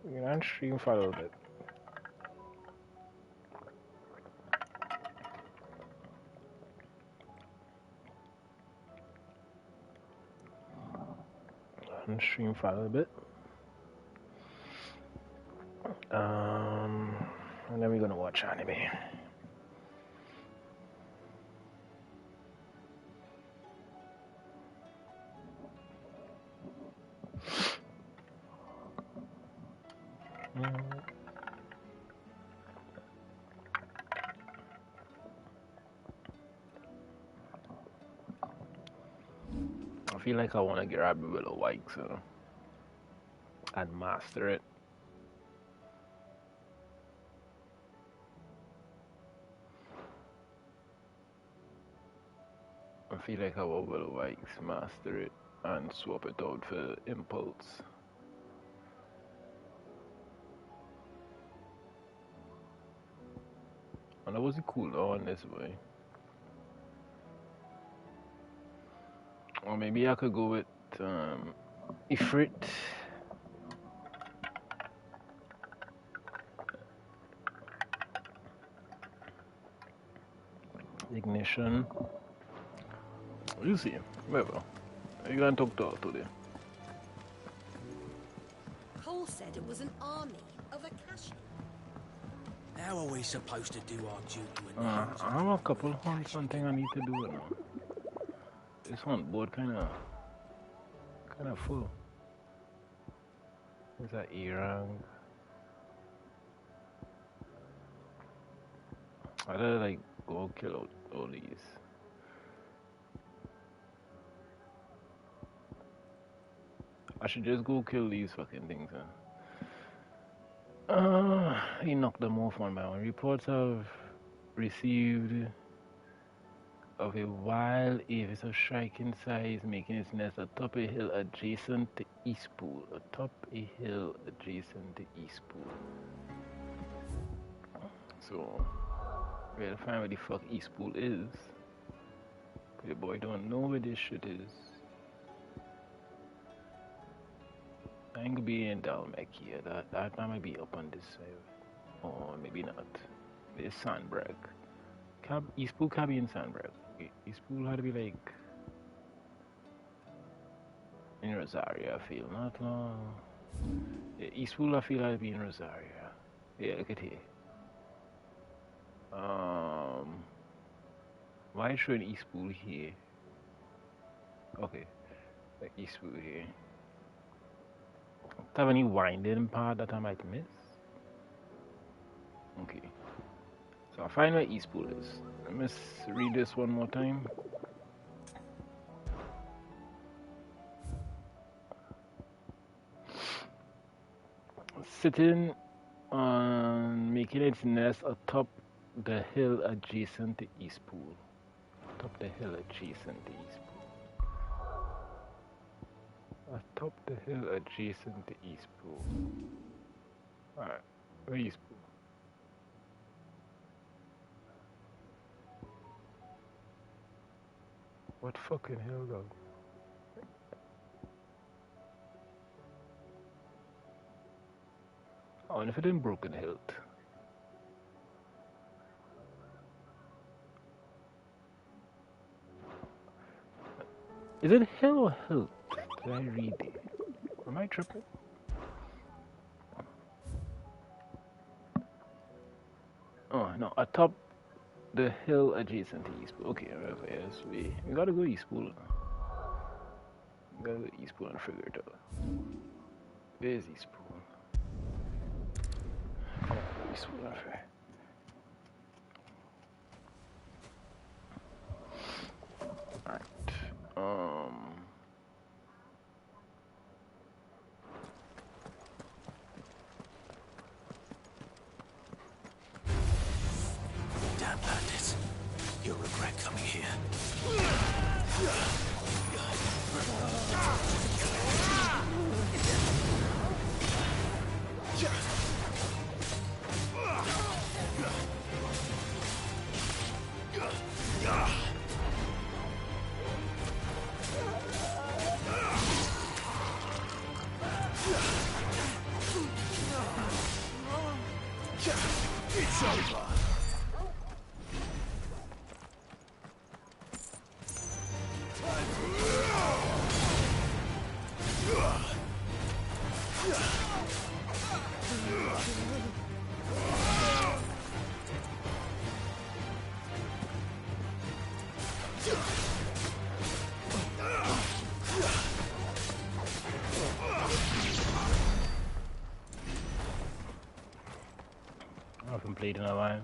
We can stream for a little bit. And stream for a little bit. And then we're gonna watch anime. I feel like I want to grab a little white so and master it. I feel like I want little whites, master it, and swap it out for impulse. And that was a cool on this way. Or maybe I could go with Ifrit. Ignition. You see, whatever. You gonna talk to her today. Cole said it was an army of Akashi. How are we supposed to do our duty when I have a couple of something I need to do now. This one board kinda full. There's that E-rank. I gotta like go kill out all these. I should just go kill these fucking things, huh? He knocked them off one by one. Reports have received of a wild avis of striking size making its nest atop a hill adjacent to East Pool. Atop a hill adjacent to East Pool. So, we gotta find where the fuck East Pool is. The boy don't know where this shit is. I ain't gonna be in Dalmec here. That might be up on this side. Or maybe not. There's Sandbrag. East Pool can't be in Sandbrag. East Pool had to be like in Rosaria, I feel. Not long. Yeah, East Pool I feel had to be in Rosaria. Yeah, look at here. Why is showing East Pool here? Okay. Like East Pool here. Do you have any winding part that I might miss? Okay. So I'll find where East Pool is. Let me read this one more time. Sitting on making its nest atop the hill adjacent to East Pool. Atop the hill adjacent to East Pool. Atop the hill adjacent to East Pool. Alright, where East Pool? What fucking hill, dog? Oh, and if it in Broken Hilt. Is it hill or hilt? Did I read it? Am I tripping? Oh, no, atop the hill adjacent to East Pool. Okay, okay, yes, we gotta go East Pool. We gotta go East Pool and figure it out. Where's East Pool? East Pool, okay. Alright. Damn bandits. You'll regret coming here. It's over. I haven't played in a while.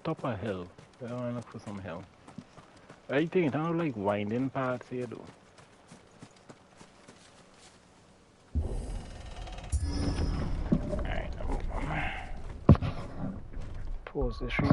Top a hill. I want to look for some hill. I think I don't like winding parts here though. Alright, pause the street.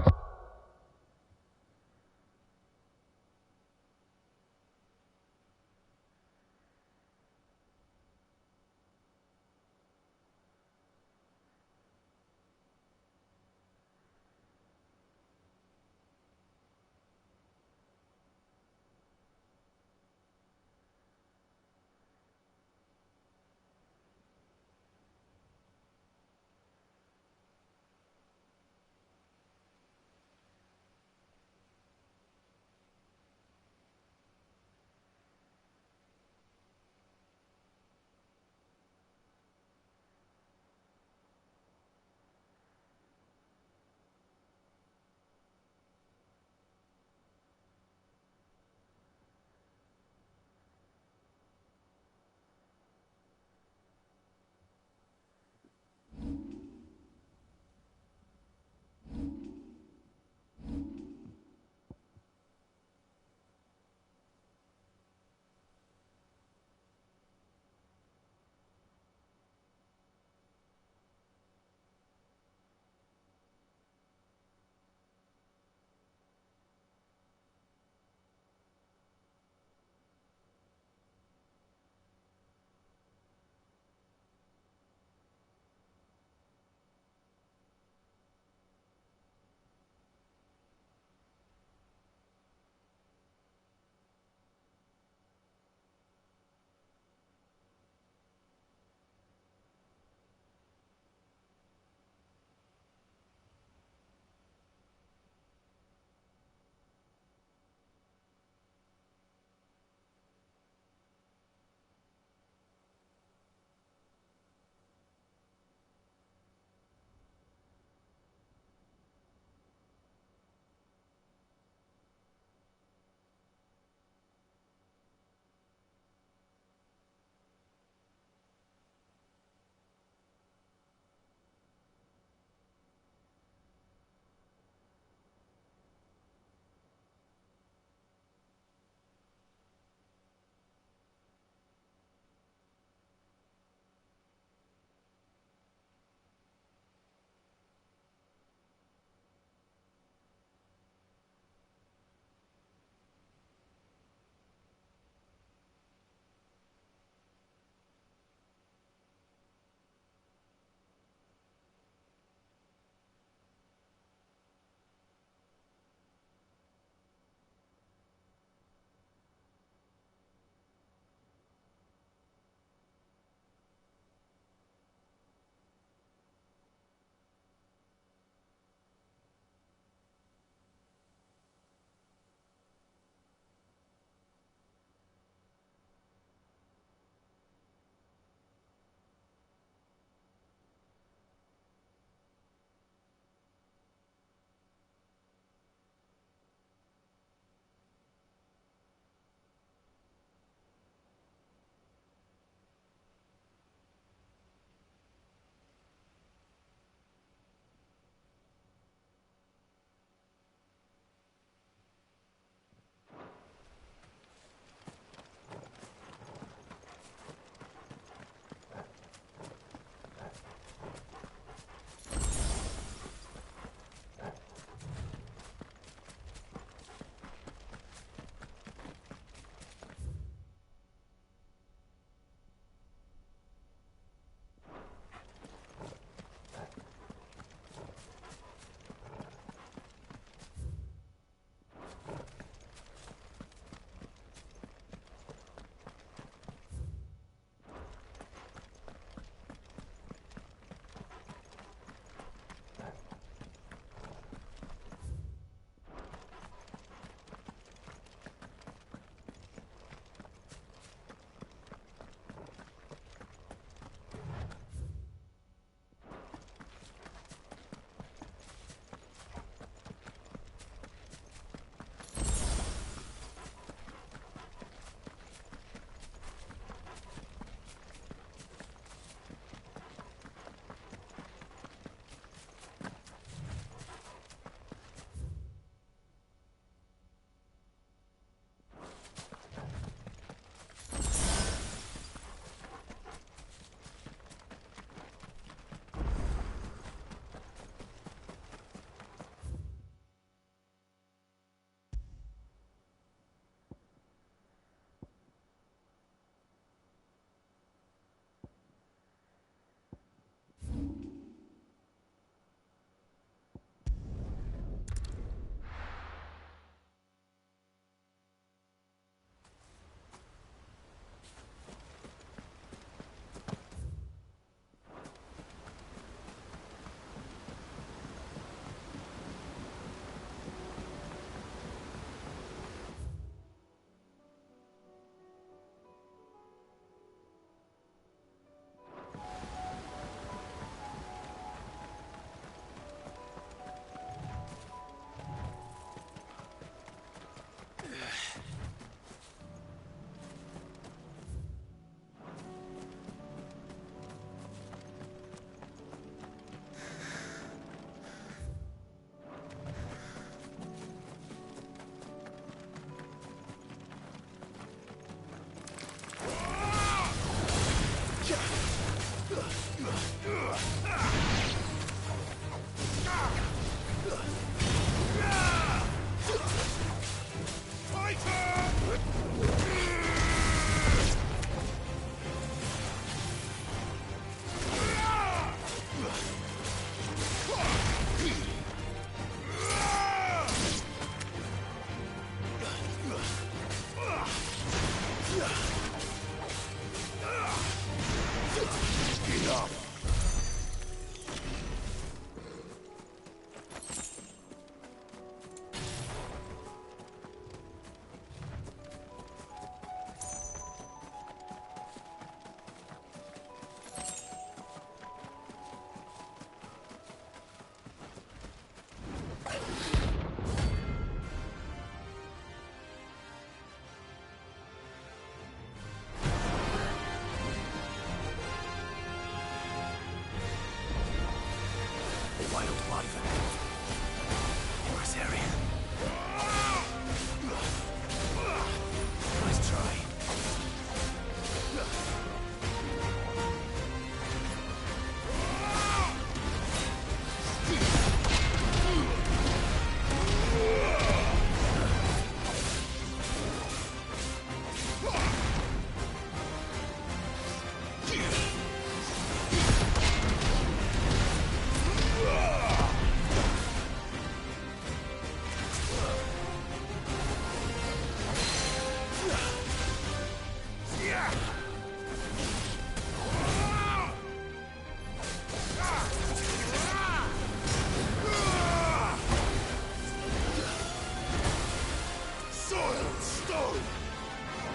Stone!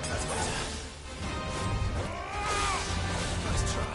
That's better. Nice try.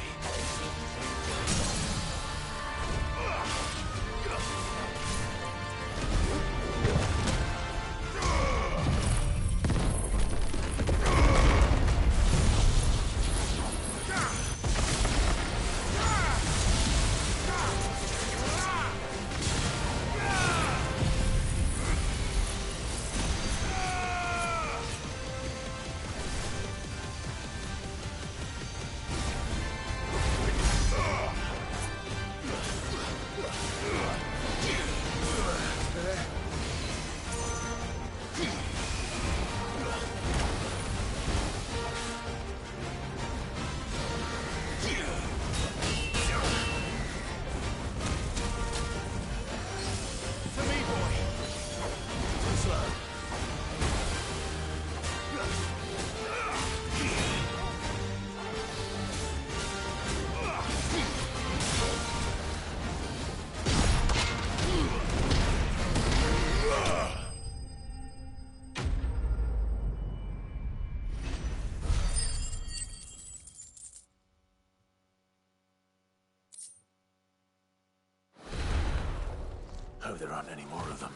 Hope there aren't any more of them.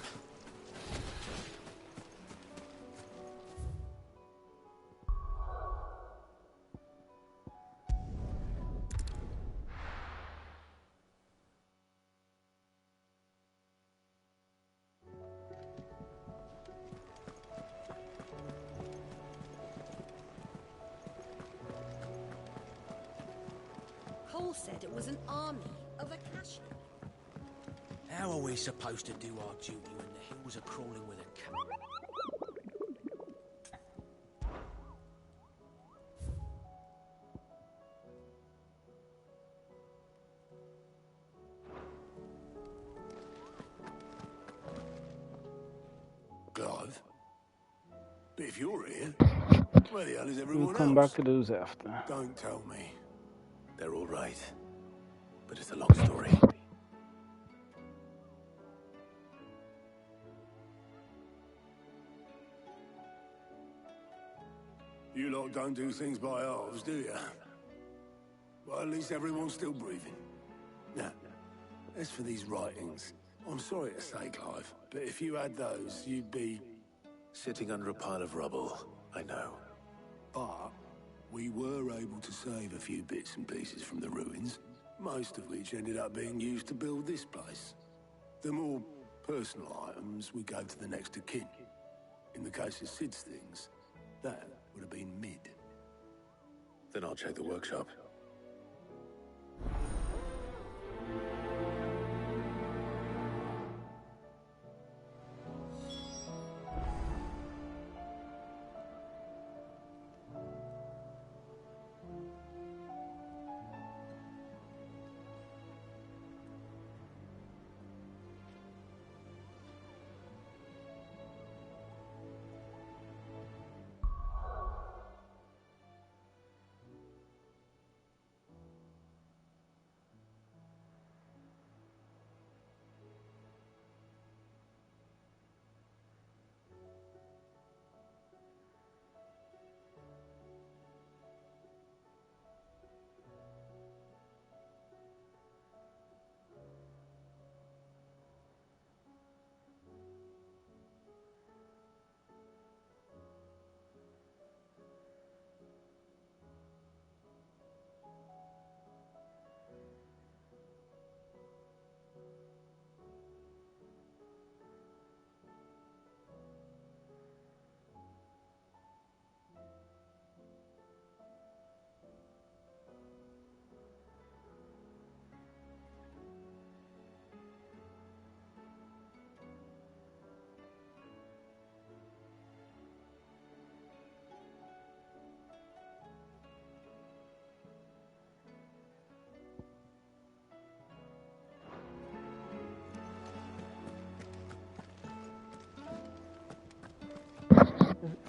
Cole said it was an army of Akashi. How are we supposed to do our duty when the hills are crawling with a cat? Clive? But if you're here, where the hell is everyone We'll come else? back to those after. Don't tell me. They're all right. But it's a long story. You lot don't do things by halves, do you? Well, at least everyone's still breathing. Now, as for these writings, I'm sorry to say, Clive, but if you had those, you'd be... sitting under a pile of rubble, I know. But we were able to save a few bits and pieces from the ruins, most of which ended up being used to build this place. The more personal items we gave to the next of kin. In the case of Sid's things, that would have been mid. Then I'll check the workshop.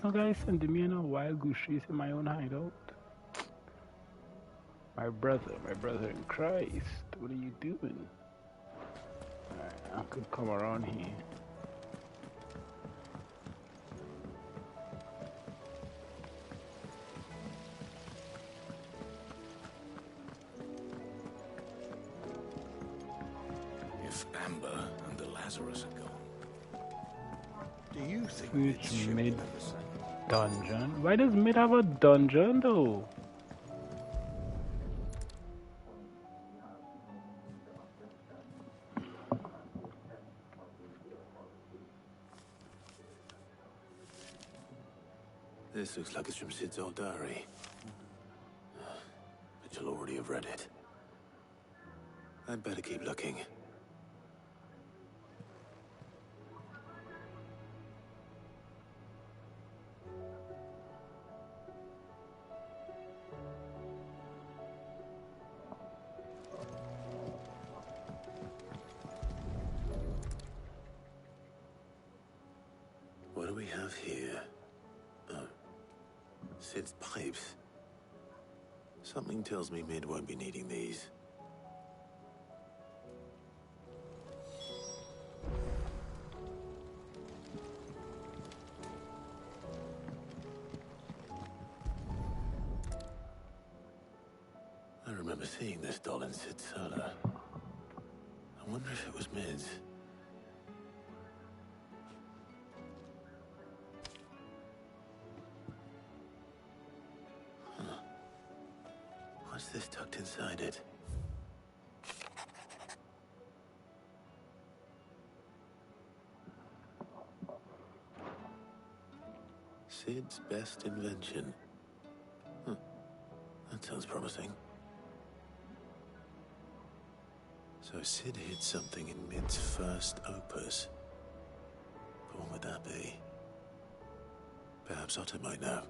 Some guys sending me on a wild goose chase in my own hideout. My brother in Christ, what are you doing? Alright, I could come around here. Amber and the Lazarus are gone. Do you think Which this ship mid will ever sail? dungeon? Why does mid have a dungeon though? This looks like it's from Sid's old diary. But you'll already have read it. I'd better keep looking. What do we have here? Oh. Sid's pipes. Something tells me Mid won't be needing these. I remember seeing this doll in Sid's cellar. I wonder if it was Mid's. What's this tucked inside it? Sid's best invention. That sounds promising. So Sid hid something in Mid's first opus. But what would that be? Perhaps Otto might know.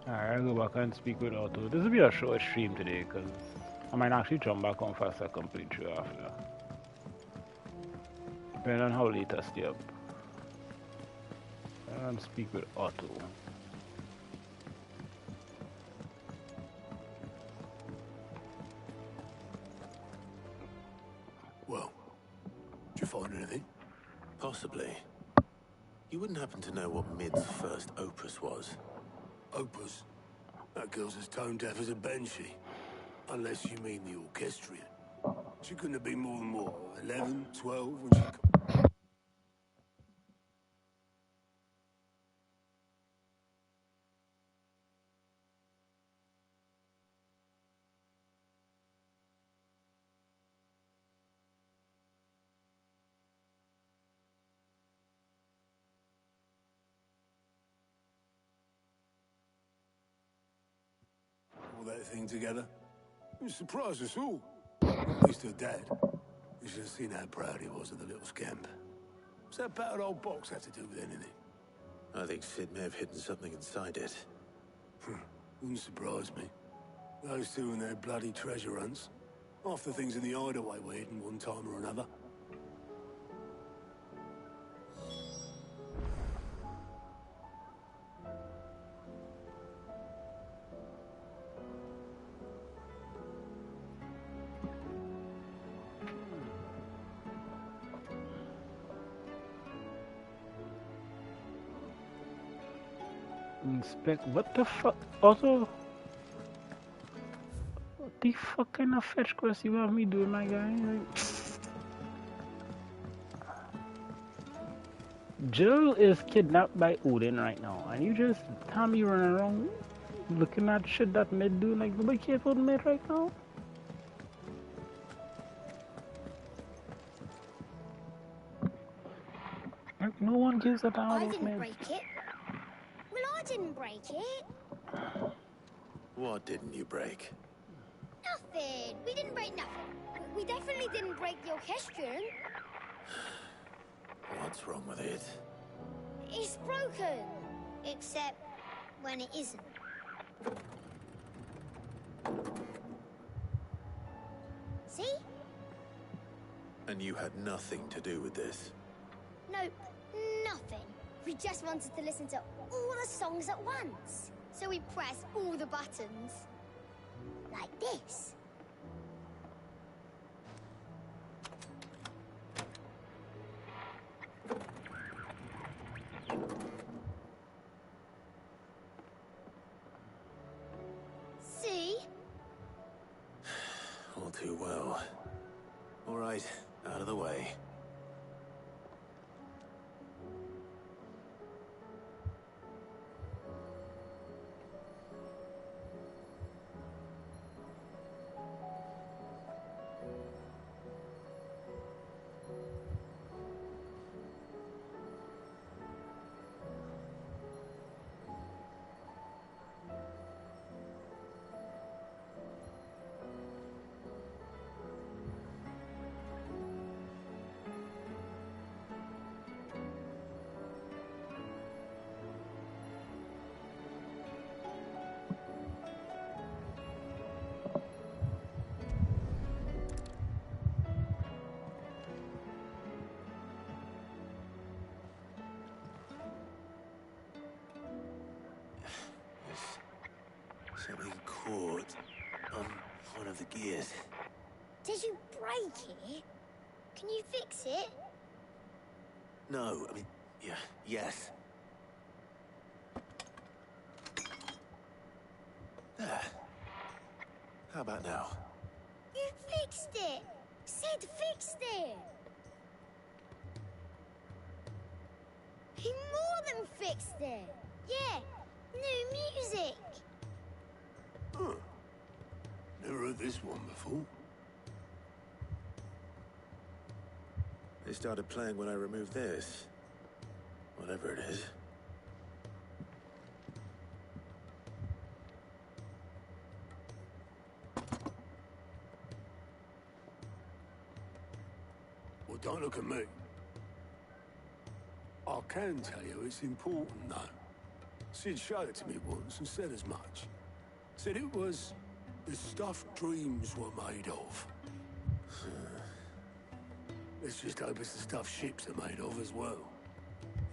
Alright, I'll go back and speak with Otto. This will be a short stream today because I might actually jump back on fast and complete through after. Depending on how late I stay up. And speak with Otto. Well, did you find anything? Possibly. You wouldn't happen to know what Mid's first opus was? Opus? That girl's as tone deaf as a banshee. Unless you mean the orchestrion. She couldn't have been more than what, 11, 12 when she... all that thing together. It surprised us all. At least her dad. You should have seen how proud he was of the little scamp. What's that battered old box have to do with anything? I think Sid may have hidden something inside it. Wouldn't surprise me. Those two and their bloody treasure hunts. Half the things in the hideaway were hidden one time or another. Inspect. What the fuck? Otto? What the fuck kind of fetch quest you have me doing, my guy? Like... Jill is kidnapped by Odin right now, and you just tell me running around looking at shit that Mid do. Like, nobody cares about Mid right now? Like, no one gives a damn I about didn't Mid. break it. Well, I didn't break it. What didn't you break? Nothing. We didn't break nothing. We definitely didn't break the orchestrion. What's wrong with it? It's broken. Except when it isn't. See? And you had nothing to do with this? Nope. Nothing. We just wanted to listen to all the songs at once. So we pressed all the buttons. Like this. too well. All right, out of the way. Something caught on one of the gears. Did you break it? Can you fix it? No, I mean, yes. There. How about now? You fixed it! Sid fixed it! He more than fixed it! Yeah, new music! Huh. Never heard this one before. They started playing when I removed this. Whatever it is. Well, don't look at me. I can tell you it's important, though. Sid showed it to me once and said as much. Said it was the stuff dreams were made of. Let's just hope it's the stuff ships are made of as well.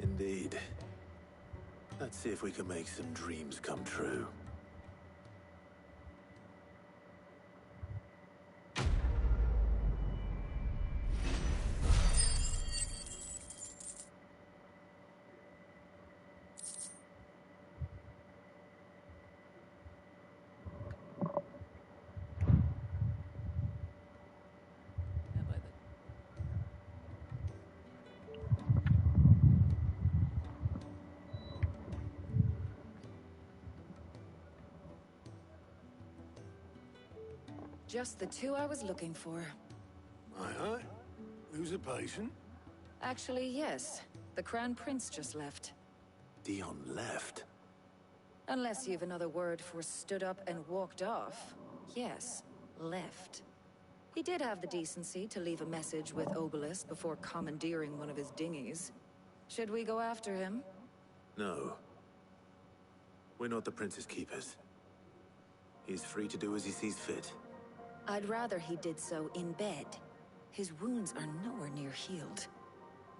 Indeed. Let's see if we can make some dreams come true. Just the two I was looking for. Aye. Who's a patient? Actually, yes. The Crown Prince just left. Dion left. Unless you've another word for stood up and walked off. Yes, left. He did have the decency to leave a message with Obelisk before commandeering one of his dinghies. Should we go after him? No. We're not the Prince's keepers. He's free to do as he sees fit. I'd rather he did so in bed. His wounds are nowhere near healed.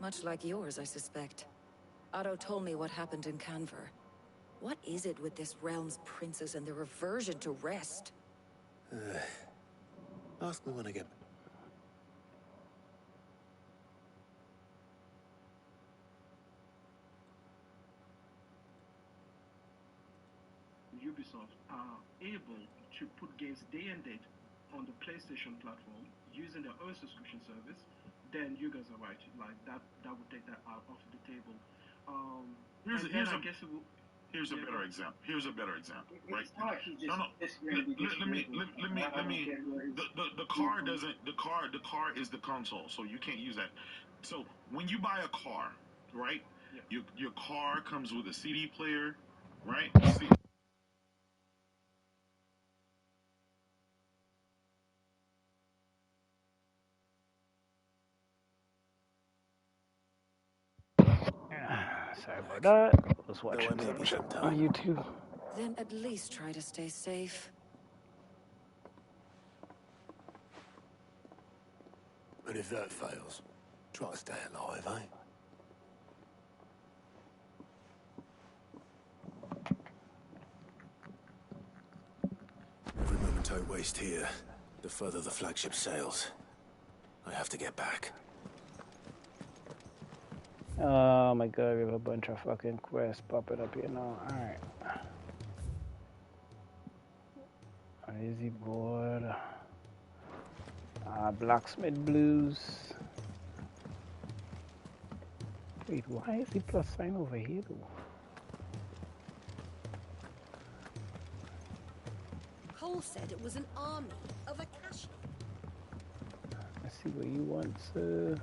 Much like yours, I suspect. Otto told me what happened in Canver. What is it with this realm's princes and their aversion to rest? Ask me when I get... Ubisoft are able to put games day and date on the PlayStation platform using their own subscription service, then you guys are right. Like that would take that out of the table. Here's a better example. Here's a better example, right? No. Let me. The car doesn't. The car is the console, so you can't use that. So when you buy a car, right? Yeah. Your car comes with a CD player, right? Sorry about that. I was watching some shit on YouTube. Then at least try to stay safe. And if that fails, try to stay alive, eh? Every moment I waste here, the further the flagship sails. I have to get back. Oh my god, we have a bunch of fucking quests popping up here now. Alright. Is he bored? Blacksmith Blues. Wait, why is the plus sign over here though? Cole said it was an army of Akashi. Let's see what you want, sir.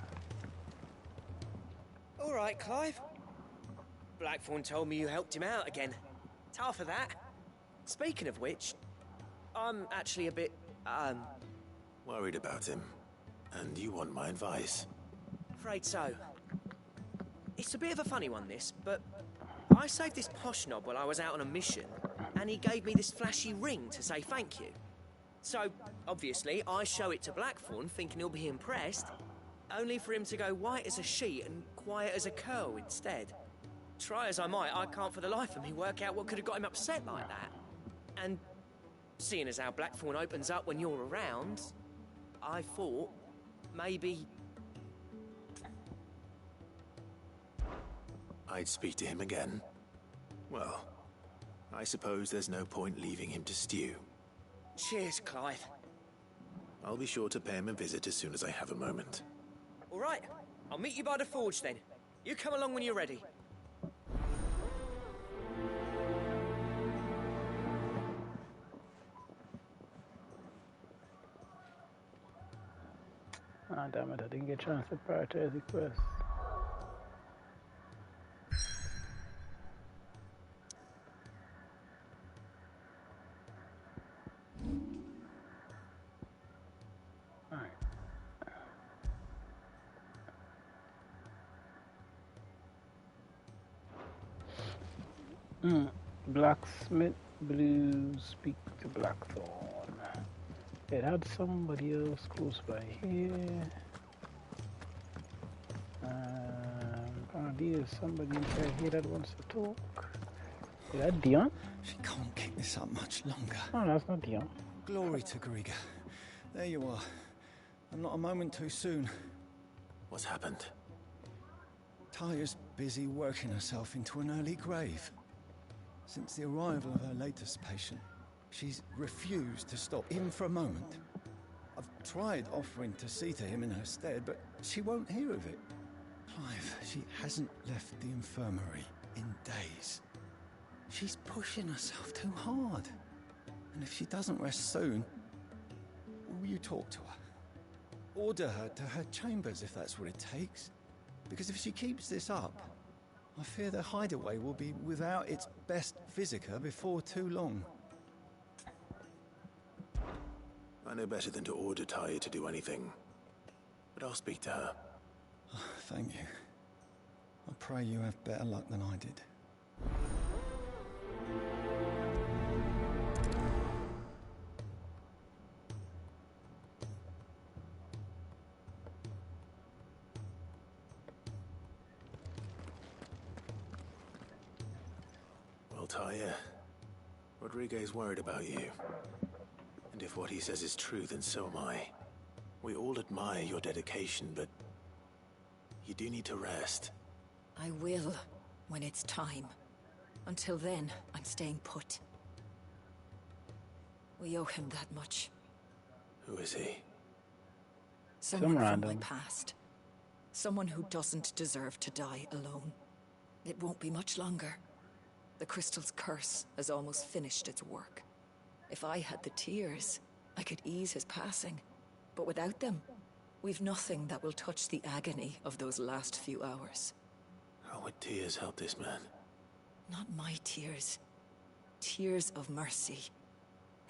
All right, Clive. Blackthorn told me you helped him out again. Tough for that. Speaking of which, I'm actually a bit, worried about him. And you want my advice? afraid so. It's a bit of a funny one, this, but I saved this posh knob while I was out on a mission, and he gave me this flashy ring to say thank you. So, obviously, I show it to Blackthorn, thinking he'll be impressed, only for him to go white as a sheet and quiet as a curl instead. Try as I might, I can't for the life of me work out what could have got him upset like that. And seeing as how Blackthorn opens up when you're around, I thought maybe I'd speak to him again. Well, I suppose there's no point leaving him to stew. Cheers, Clive. I'll be sure to pay him a visit as soon as I have a moment. All right, I'll meet you by the forge then. You come along when you're ready. Ah, damn it, I didn't get a chance to prioritize the quest. Blacksmith Blues, speak to Blackthorn. It had somebody else close by here. There's somebody inside here that wants to talk. Is that Dion? She can't keep this up much longer. Oh, that's not Dion. Glory to Griga. There you are. I'm not a moment too soon. What's happened? Taya's busy working herself into an early grave. Since the arrival of her latest patient, she's refused to stop, even for a moment. I've tried offering to see to him in her stead, but she won't hear of it. Clive, she hasn't left the infirmary in days. She's pushing herself too hard. And if she doesn't rest soon, will you talk to her? Order her to her chambers if that's what it takes. Because if she keeps this up, I fear the hideaway will be without its best visitor before too long. I know better than to order Taya to do anything. But I'll speak to her. Thank you. I pray you have better luck than I did. Well, Taya, Rodriguez worried about you. And if what he says is true, then so am I. We all admire your dedication, but you do need to rest. I will, when it's time. Until then, I'm staying put. We owe him that much. Who is he? Someone from random. my past. Someone who doesn't deserve to die alone. It won't be much longer. The crystal's curse has almost finished its work. If I had the tears, I could ease his passing. But without them, we've nothing that will touch the agony of those last few hours. How would tears help this man? Not my tears. Tears of mercy.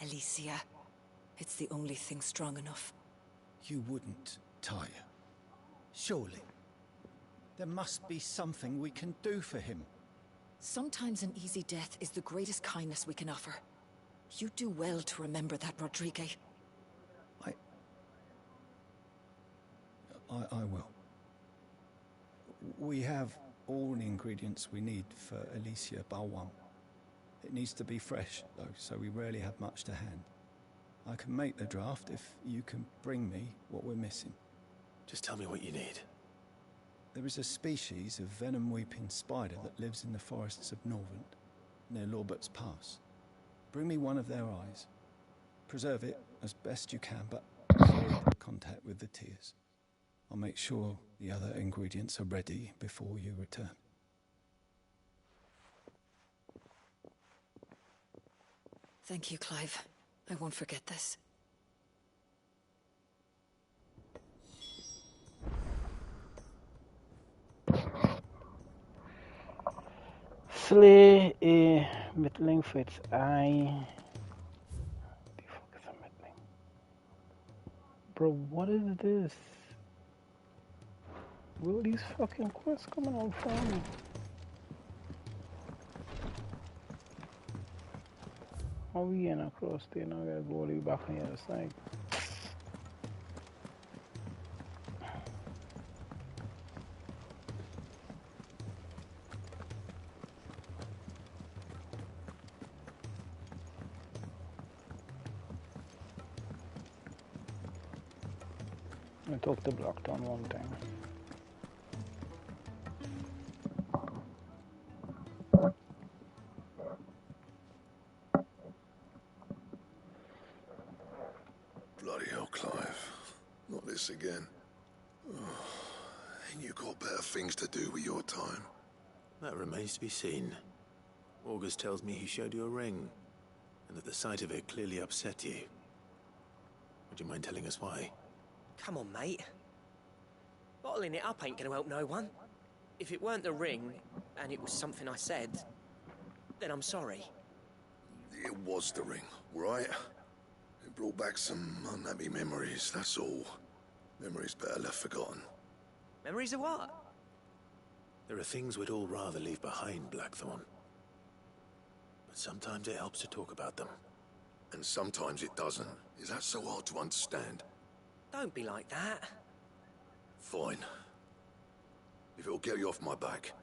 Alicia. It's the only thing strong enough. You wouldn't, Taya. Surely. There must be something we can do for him. Sometimes an easy death is the greatest kindness we can offer. You do well to remember that, Rodriguez. I will. We have all the ingredients we need for Alicia Balwam. It needs to be fresh, though, so we rarely have much to hand. I can make the draft if you can bring me what we're missing. Just tell me what you need. There is a species of venom-weeping spider that lives in the forests of Norvent, near Lorbert's Pass. Bring me one of their eyes. Preserve it as best you can, but Contact with the tears. I'll make sure the other ingredients are ready before you return. Thank you, Clive. I won't forget this. Slay a middling for its eye. The fuck is a middling? Bro, what is this? Where are these fucking quests coming out from? How are we getting across there? Now I gotta go all the way back on the other side. I took the block down one time. Bloody hell, Clive. Not this again. Oh, ain't you got better things to do with your time? That remains to be seen. August tells me he showed you a ring, and that the sight of it clearly upset you. Would you mind telling us why? Come on, mate. Bottling it up ain't gonna help no one. If it weren't the ring, and it was something I said, then I'm sorry. It was the ring, right? It brought back some unhappy memories, that's all. Memories better left forgotten. Memories of what? There are things we'd all rather leave behind, Blackthorn. But sometimes it helps to talk about them. And sometimes it doesn't. Is that so hard to understand? Don't be like that. Fine. If it'll get you off my back.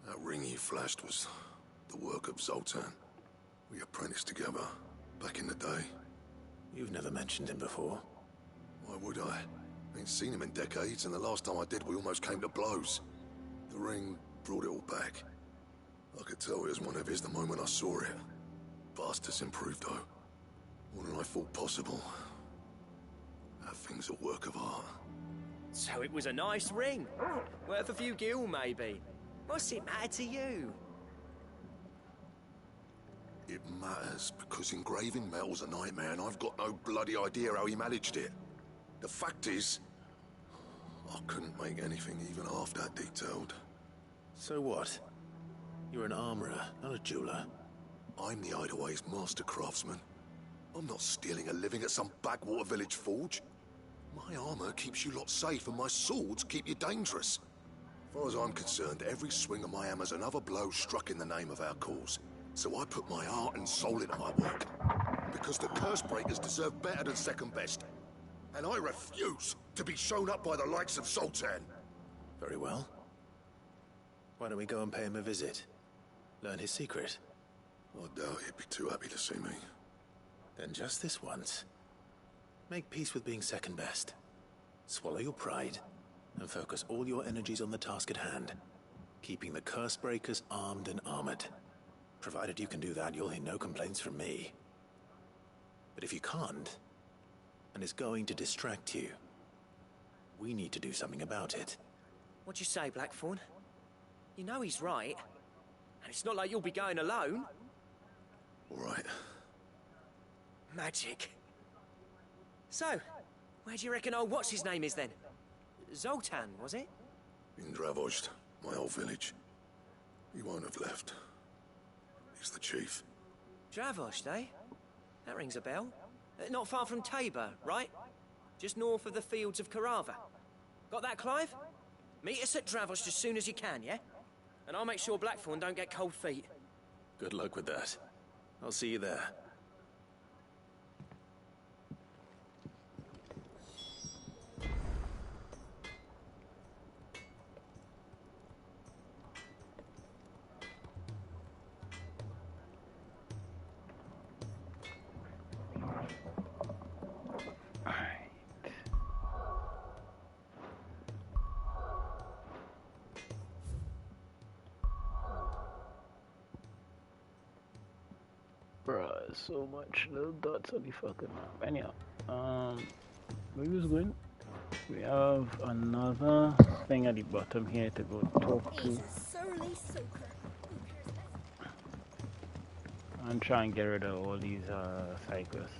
That ring you flashed was the work of Zoltan. We apprenticed together, back in the day. You've never mentioned him before. Why would I? Ain't seen him in decades, and the last time I did, we almost came to blows. The ring brought it all back. I could tell it was one of his the moment I saw it. Bastard's improved, though. More than I thought possible. That thing's a work of art. So it was a nice ring. Worth a few gil, maybe. What's it matter to you? It matters, because engraving metal's a nightmare, and I've got no bloody idea how he managed it. The fact is, I couldn't make anything even half that detailed. So what? You're an armorer, not a jeweler. I'm the Hideaway's master craftsman. I'm not stealing a living at some backwater village forge. My armor keeps you lot safe, and my swords keep you dangerous. As far as I'm concerned, every swing of my hammer's another blow struck in the name of our cause. So I put my heart and soul into my work. Because the curse breakers deserve better than second best. And I refuse to be shown up by the likes of Zoltan. Very well. Why don't we go and pay him a visit? Learn his secret. I doubt he'd be too happy to see me. Then just this once. Make peace with being second best. Swallow your pride, and focus all your energies on the task at hand. Keeping the curse breakers armed and armored. Provided you can do that, you'll hear no complaints from me. But if you can't, and it's going to distract you, we need to do something about it. What'd you say, Blackthorn? You know he's right. And it's not like you'll be going alone. All right. Magic. So, where do you reckon old what's-his-name is then? Zoltan, was it? In Dravozd, my old village. He won't have left. He's the chief. Dravozd, eh? That rings a bell. Not far from Tabor, right? Just north of the fields of Carava. Got that, Clive? Meet us at Dravozd as soon as you can, yeah? And I'll make sure Blackthorn don't get cold feet. Good luck with that. I'll see you there. Bruh, so much little dots on the fucking map. Anyhow, where we was going? We have another thing at the bottom here to go talk to. He's a surly soaker. And try and get rid of all these cyclists.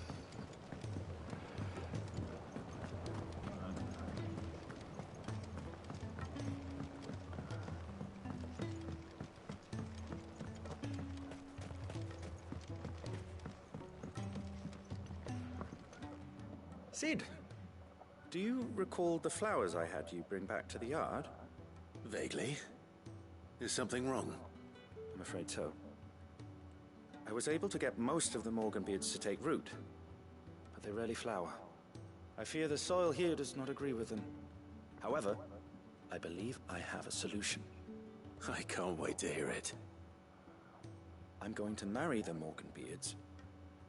Sid, do you recall the flowers I had you bring back to the yard? Vaguely. Is something wrong? I'm afraid so. I was able to get most of the Morganbeards to take root, but they rarely flower. I fear the soil here does not agree with them. However, I believe I have a solution. I can't wait to hear it. I'm going to marry the Morganbeards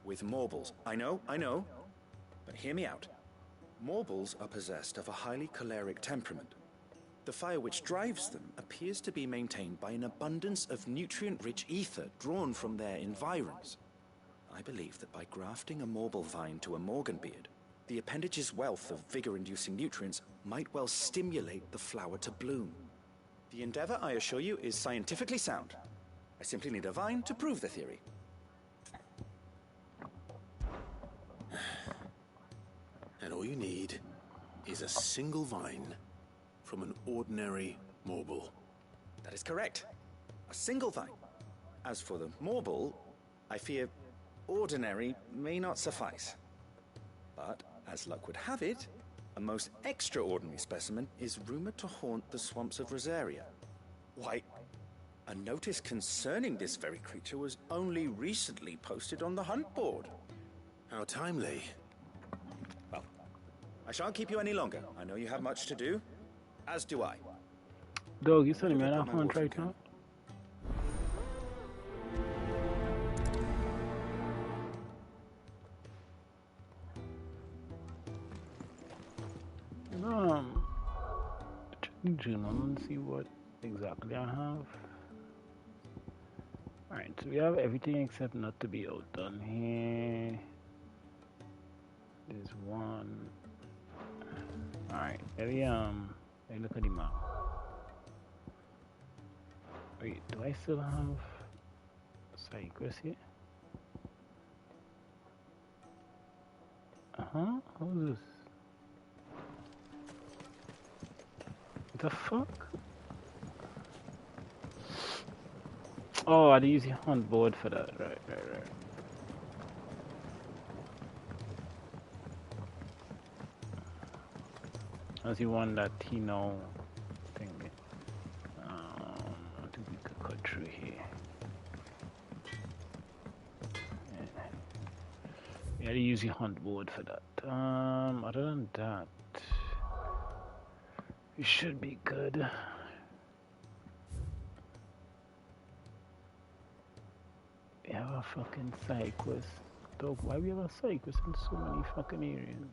with Morbles. I know, but hear me out. Morbles are possessed of a highly choleric temperament. The fire which drives them appears to be maintained by an abundance of nutrient-rich ether drawn from their environs. I believe that by grafting a Morble vine to a Morganbeard, the appendage's wealth of vigor-inducing nutrients might well stimulate the flower to bloom. The endeavor, I assure you, is scientifically sound. I simply need a vine to prove the theory. And all you need is a single vine from an ordinary Morble. That is correct. A single vine. As for the Morble, I fear ordinary may not suffice. But, as luck would have it, a most extraordinary specimen is rumored to haunt the swamps of Rosaria. Why, a notice concerning this very creature was only recently posted on the hunt board. How timely. Well, I shan't keep you any longer. I know you have much to do, as do I. Dog, you sending me an hunt right now? Checking Juno and see what exactly I have. Alright, so we have everything except not to be outdone here. There's one. Alright, let me look at the map. Wait, do I still have Cypress here? How's this? What the fuck? Oh, I use the hunt board for that. Right. As you want that Tino thing. I think we could cut through here. Yeah, I use the hunt board for that. Other than that, we should be good. We have a fucking side quest. Dog, why we have a side quest in so many fucking areas?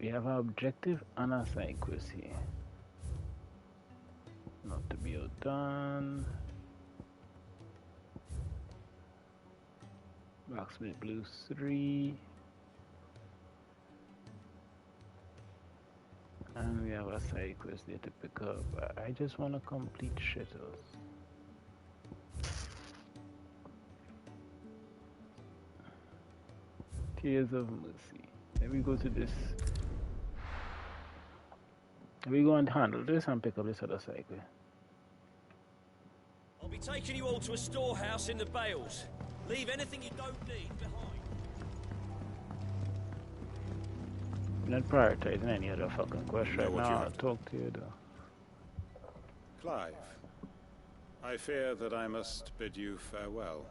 We have an objective and a side quest here. Not to be outdone. Blacksmith Blues 3. And we have a side quest there to pick up. I just want to complete shittles. Tears of Mercy. Let me go to this. We go and handle this and pick up this other side quest. I'll be taking you all to a storehouse in the Bales. Leave anything you don't need behind. You're not prioritizing any other fucking quest right now. I'll talk to you though. Clive, I fear that I must bid you farewell.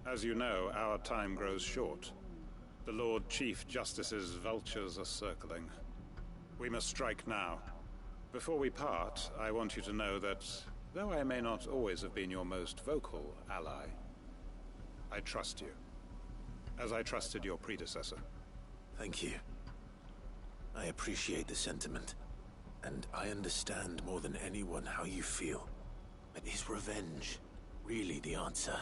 As you know, our time grows short. The Lord Chief Justice's vultures are circling. We must strike now. Before we part, I want you to know that, though I may not always have been your most vocal ally, I trust you, as I trusted your predecessor. Thank you. I appreciate the sentiment. And I understand more than anyone how you feel. But is revenge really the answer?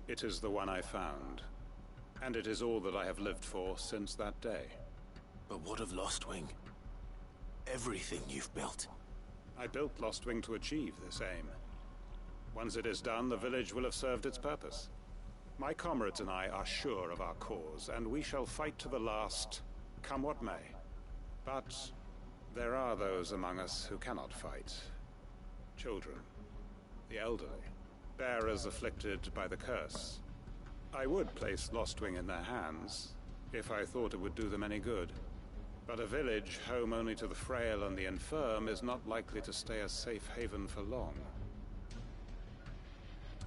It is the one I found. And it is all that I have lived for since that day. But what of Lostwing? Everything you've built. I built Lostwing to achieve this aim. Once it is done, the village will have served its purpose. My comrades and I are sure of our cause, and we shall fight to the last, come what may. But there are those among us who cannot fight. Children, the elderly, bearers afflicted by the curse. I would place Lostwing in their hands, if I thought it would do them any good. But a village home only to the frail and the infirm is not likely to stay a safe haven for long.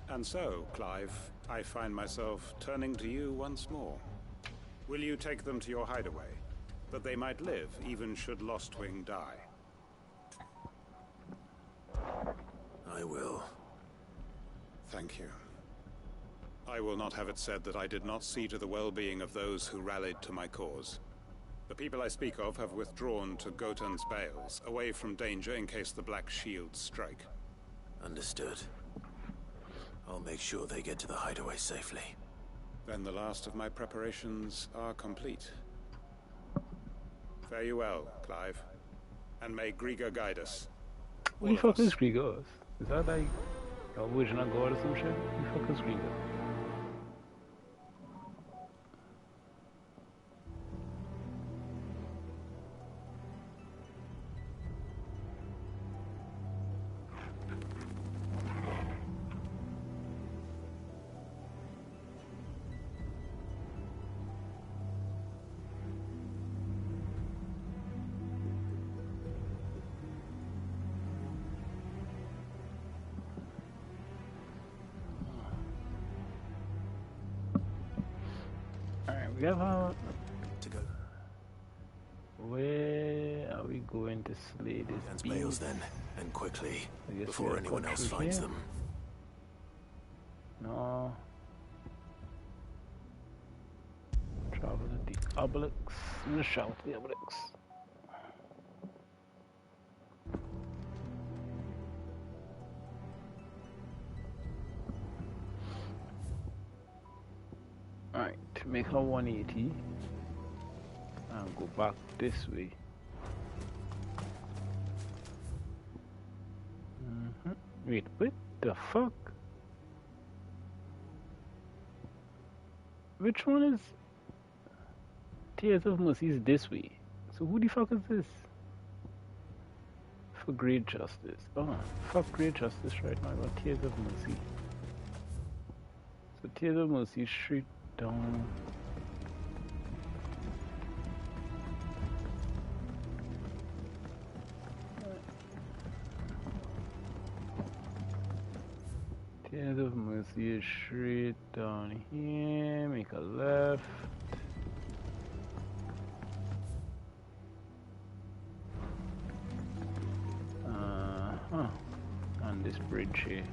And so, Clive, I find myself turning to you once more. Will you take them to your hideaway, that they might live even should Lostwing die? I will. Thank you. I will not have it said that I did not see to the well-being of those who rallied to my cause. The people I speak of have withdrawn to Gotan's Bales, away from danger in case the Black Shields strike. Understood. I'll make sure they get to the hideaway safely. Then the last of my preparations are complete. Fare you well, Clive. And may Griga guide us. What the fuck is Griga? Is that like a original god or some shit? What the fuck is Griga? We have to go. Where are we going to slay this beast? Bales then, and quickly, before anyone else finds them. No. Travel to the Obelix. I'm gonna shout the Obelix. Alright, make her 180 and go back this way. Wait, what the fuck? Which one is Tears of Mercy is this way? So who the fuck is this? For Great Justice. Oh, fuck Great Justice right now. I got Tears of Mercy. So Tears of Mercy straight down. Tears of Mercy is straight down here. Make a left. On this bridge here.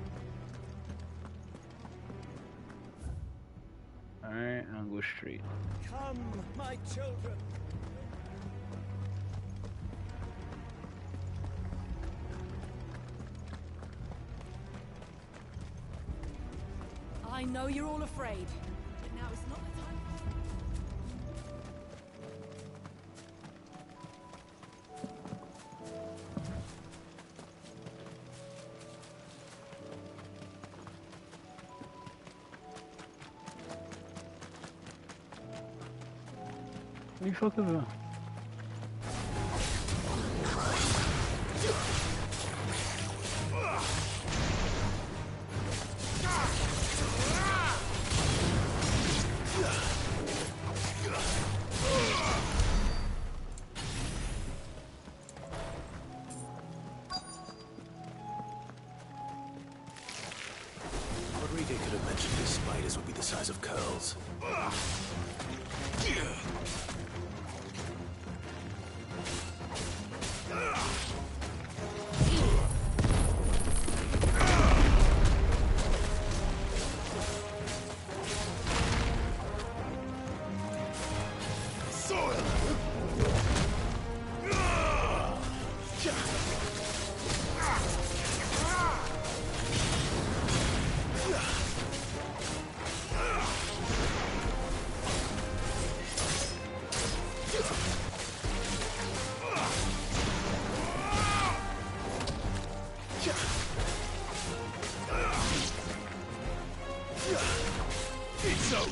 Alright, I'll go straight. Come, my children. I know you're all afraid, but now is not the time. What the fuck is that? Rodriguez could have mentioned these spiders would be the size of curls. It's over.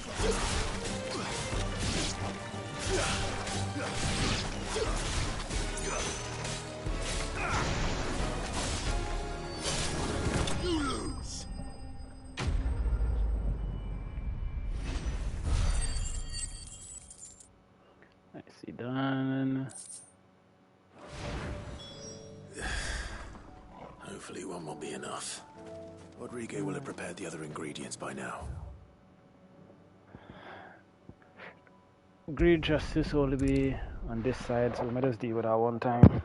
You lose. Nicely done. Hopefully one will be enough. Rodrigo will have prepared the other ingredients by now. Great justice will be on this side, so we might just deal with that one time.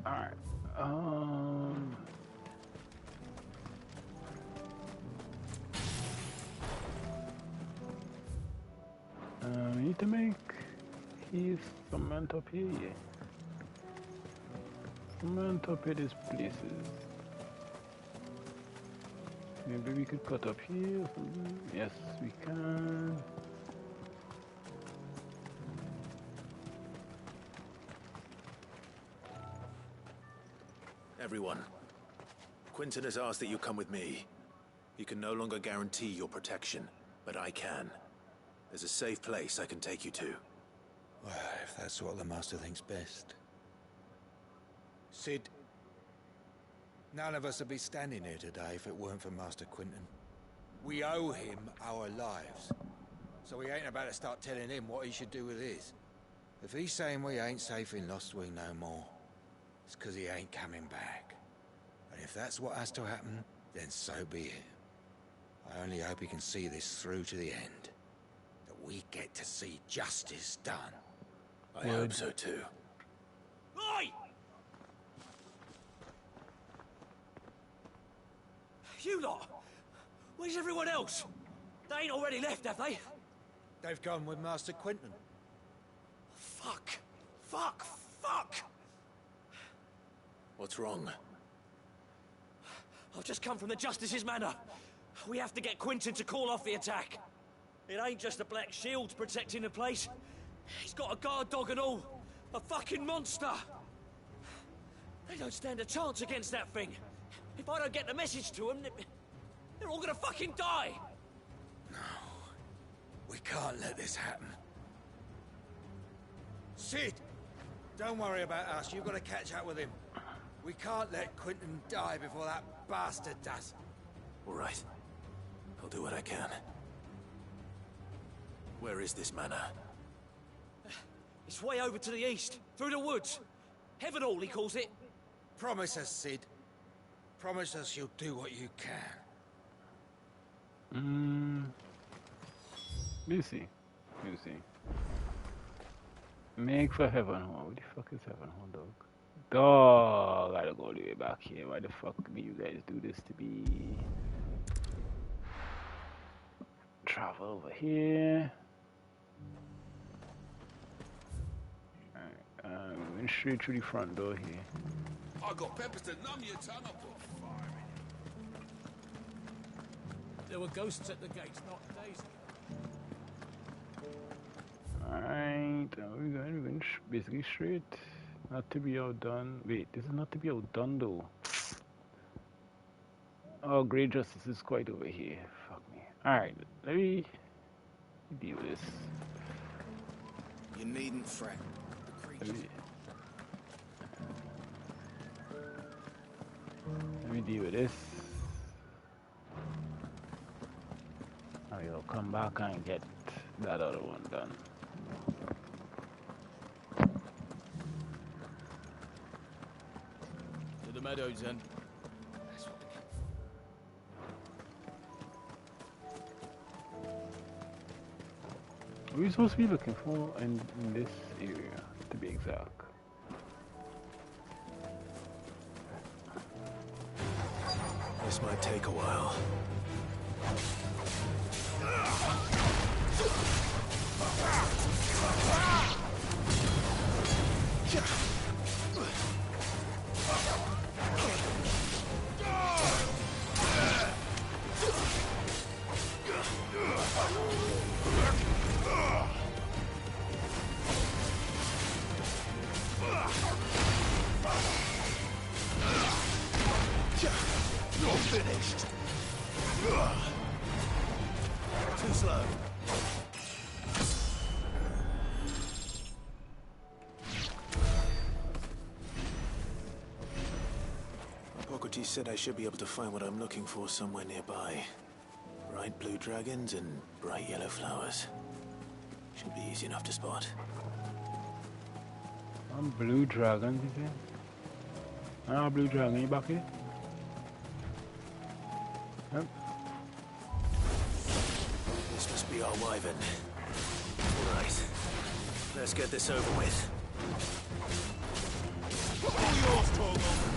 Alright. We need to make his cement up here. Yeah. Cement up here these places. Maybe we could cut up here or something. Yes, we can. Everyone, Quentin has asked that you come with me. He can no longer guarantee your protection, but I can. There's a safe place I can take you to. Well, if that's what the Master thinks best. Sid, none of us would be standing here today if it weren't for Master Quentin. We owe him our lives. So we ain't about to start telling him what he should do with his. If he's saying we ain't safe in Lostwing no more, it's because he ain't coming back. And if that's what has to happen, then so be it. I only hope he can see this through to the end. That we get to see justice done. I hope so too. Oi! You lot! Where's everyone else? They ain't already left, have they? They've gone with Master Quentin. Fuck! Fuck! Fuck! What's wrong? I've just come from the Justice's manor. We have to get Quentin to call off the attack. It ain't just a black shield protecting the place. He's got a guard dog and all. A fucking monster! They don't stand a chance against that thing. If I don't get the message to them, they're all gonna fucking die! No. We can't let this happen. Sid! Don't worry about us. You've got to catch up with him. We can't let Quentin die before that bastard does. All right. I'll do what I can. Where is this manor? It's way over to the east, through the woods. Heaven Hall, he calls it. Promise us, Sid. Promise us you'll do what you can. Lucy. Make for Heaven Hall. What the fuck is Heaven Hall, dog? Dog, I gotta go all the way back here. Why the fuck do you guys do this to me? Travel over here. Alright, we went straight through the front door here. I got peppers to numb your tongue. I put fire in it. There were ghosts at the gates, not days. Alright, we're going basically straight. Not to be outdone. Wait, this is not to be outdone though. Oh, Great Justice is quite over here. Fuck me. Alright, let me deal with this. You needn't fret. deal with this. I will come back and get that other one done. To the meadows then. What are we supposed to be looking for in this area, to be exact? This might take a while. You're finished. Too slow. Pocket said I should be able to find what I'm looking for somewhere nearby. Bright blue dragons and bright yellow flowers. Should be easy enough to spot. Blue dragons, you say? Ah, blue dragon, you back here? Yep. This must be our wyvern. Alright. Let's get this over with. All yours, Torgal.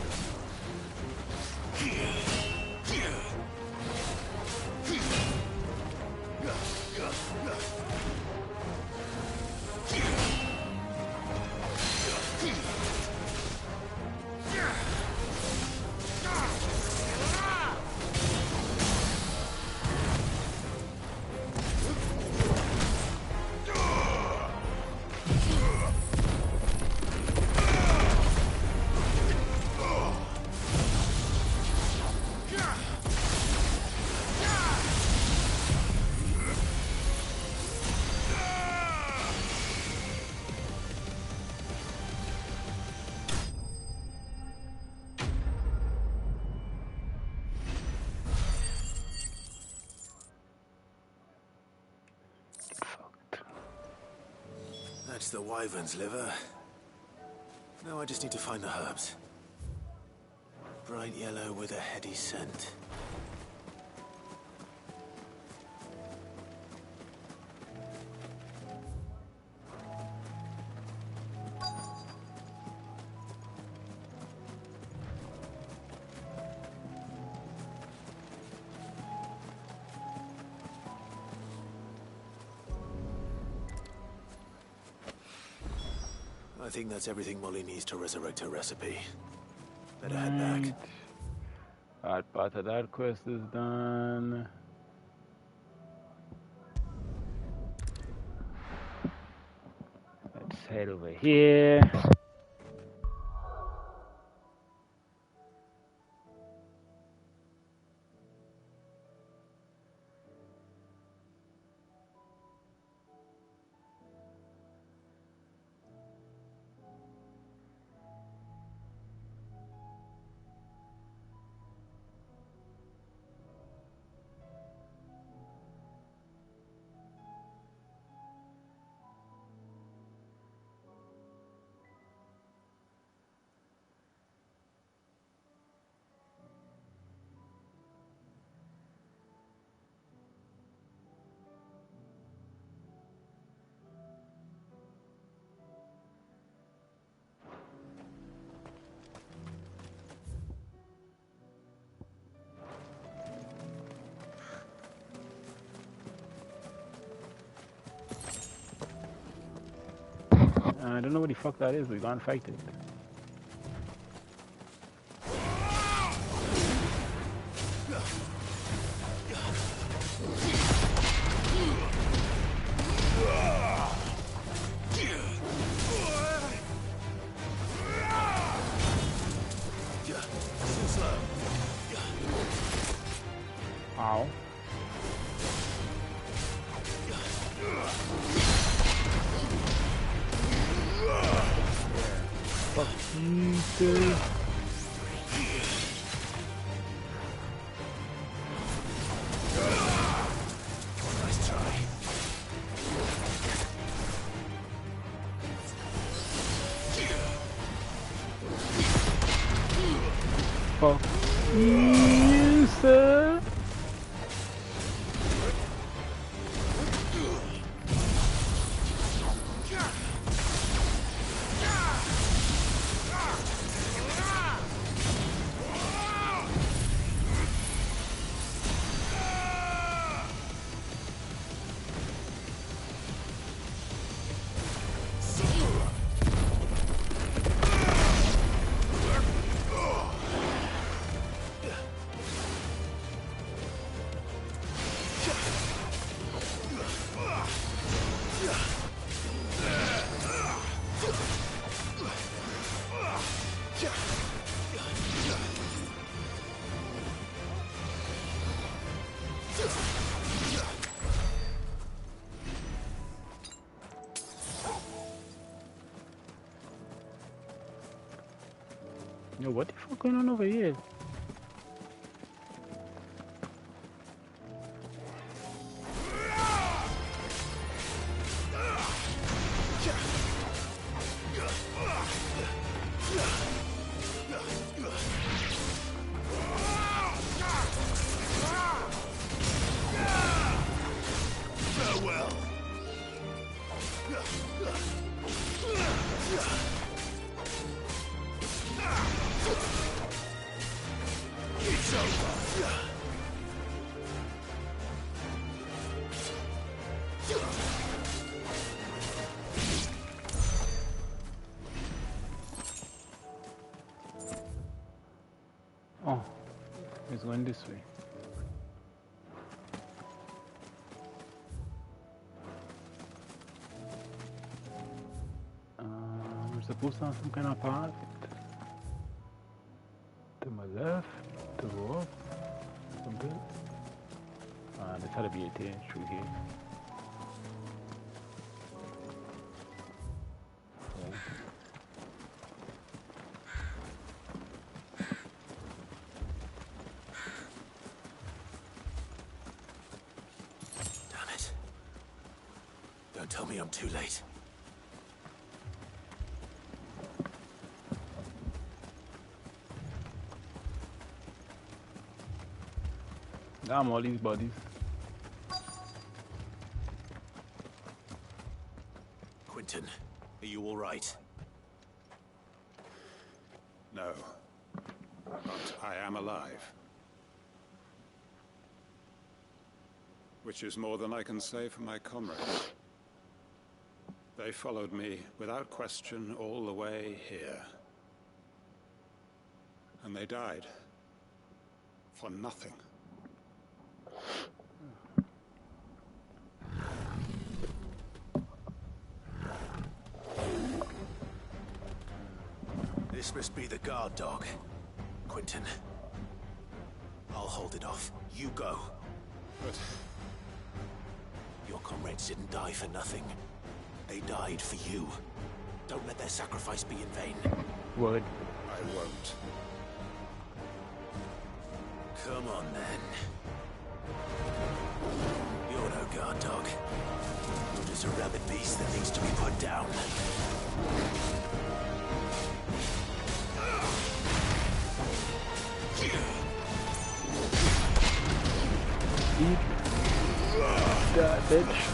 That's the wyvern's liver. Now I just need to find the herbs. Bright yellow with a heady scent. I think that's everything Molly needs to resurrect her recipe. Better head back. Alright, part of that quest is done. Let's head over here. I don't know what the fuck that is. We're gonna fight it. Ow. Fuck you, dude. Fuck you, sir. Yo, what the fuck going on over here? Oh, it's going this way. We're supposed to have some kind of path to my left, to go up, something. This had to be a thing through here. Tell me I'm too late. Damn, all these bodies. Quentin, are you all right? No. But I am alive. Which is more than I can say for my comrades. They followed me without question all the way here. And they died. For nothing. This must be the guard dog. Quentin. I'll hold it off. You go. But... your comrades didn't die for nothing. They died for you. Don't let their sacrifice be in vain. Word. I won't. Come on, then. You're no guard dog. You're just a rabid beast that needs to be put down. Eat that bitch.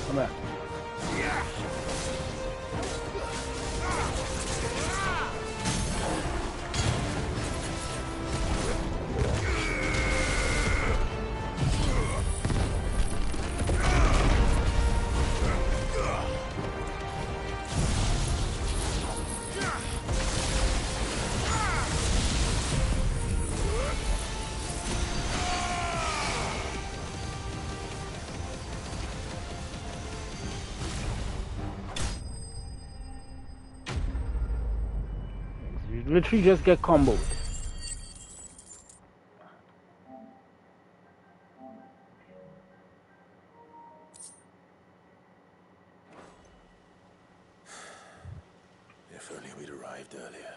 Come back. You literally just get comboed. If only we'd arrived earlier.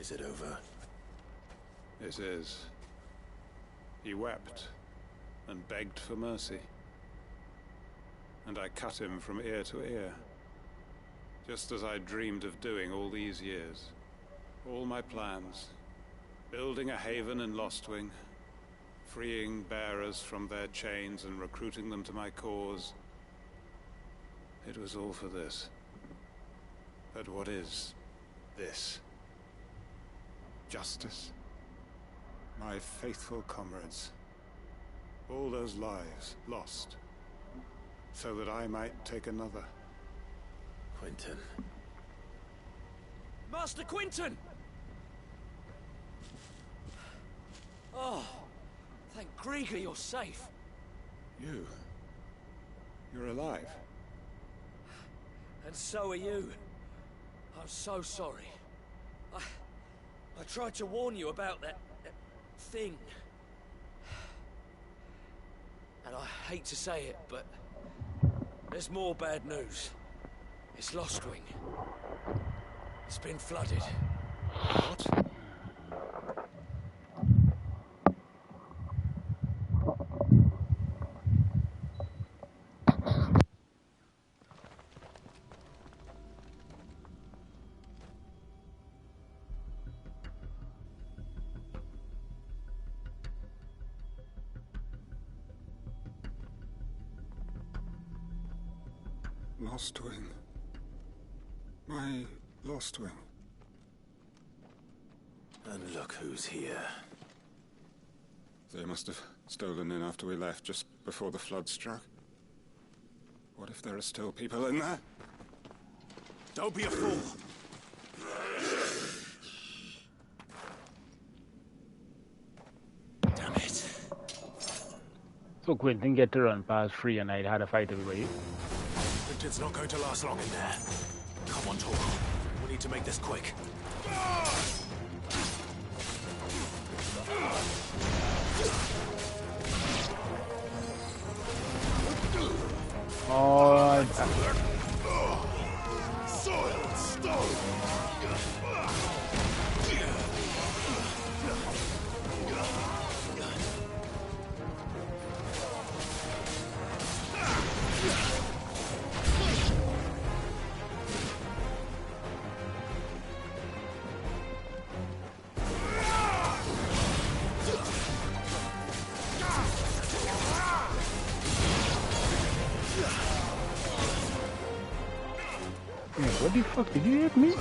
Is it over? It is. He wept and begged for mercy. And I cut him from ear to ear. Just as I dreamed of doing all these years. All my plans. Building a haven in Lostwing. Freeing bearers from their chains and recruiting them to my cause. It was all for this. But what is this? Justice? My faithful comrades. All those lives lost. So that I might take another. Quentin. Master Quentin! Oh, thank Grieger you're safe. You're alive. And so are you. I'm so sorry. I tried to warn you about that thing. And I hate to say it, but there's more bad news. It's Lostwing. It's been flooded. What? Lostwing. My Lostwing. And look who's here. They must have stolen in after we left, just before the flood struck. What if there are still people in there? Don't be a fool! Damn it. So Quentin get to run past free and I had a fight everybody. Quentin's not going to last long in there. Come on, Torgal. We need to make this quick. Oh, Soil and stone! what the fuck? Did you hit me?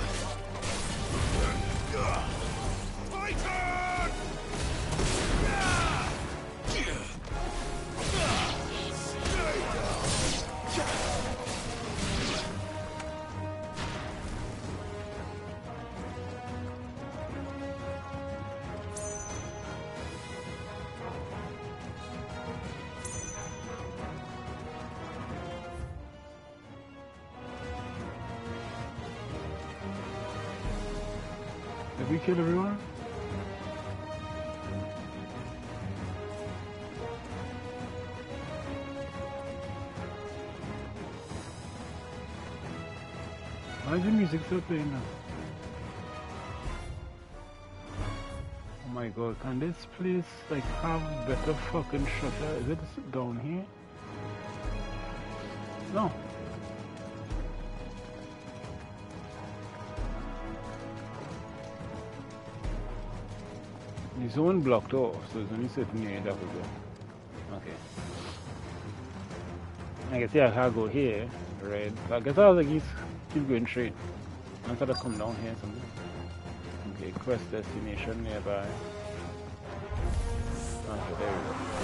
Did we kill everyone? Why is the music still playing now? Oh my god, can this place like have better fucking shutter? Is it down here? No. The zone blocked off, so it's only certain area that will go. Okay. I guess yeah, I can't go here, right? I guess I was like, keep going straight. I gotta come down here something. Okay, quest destination nearby. Okay, there we go.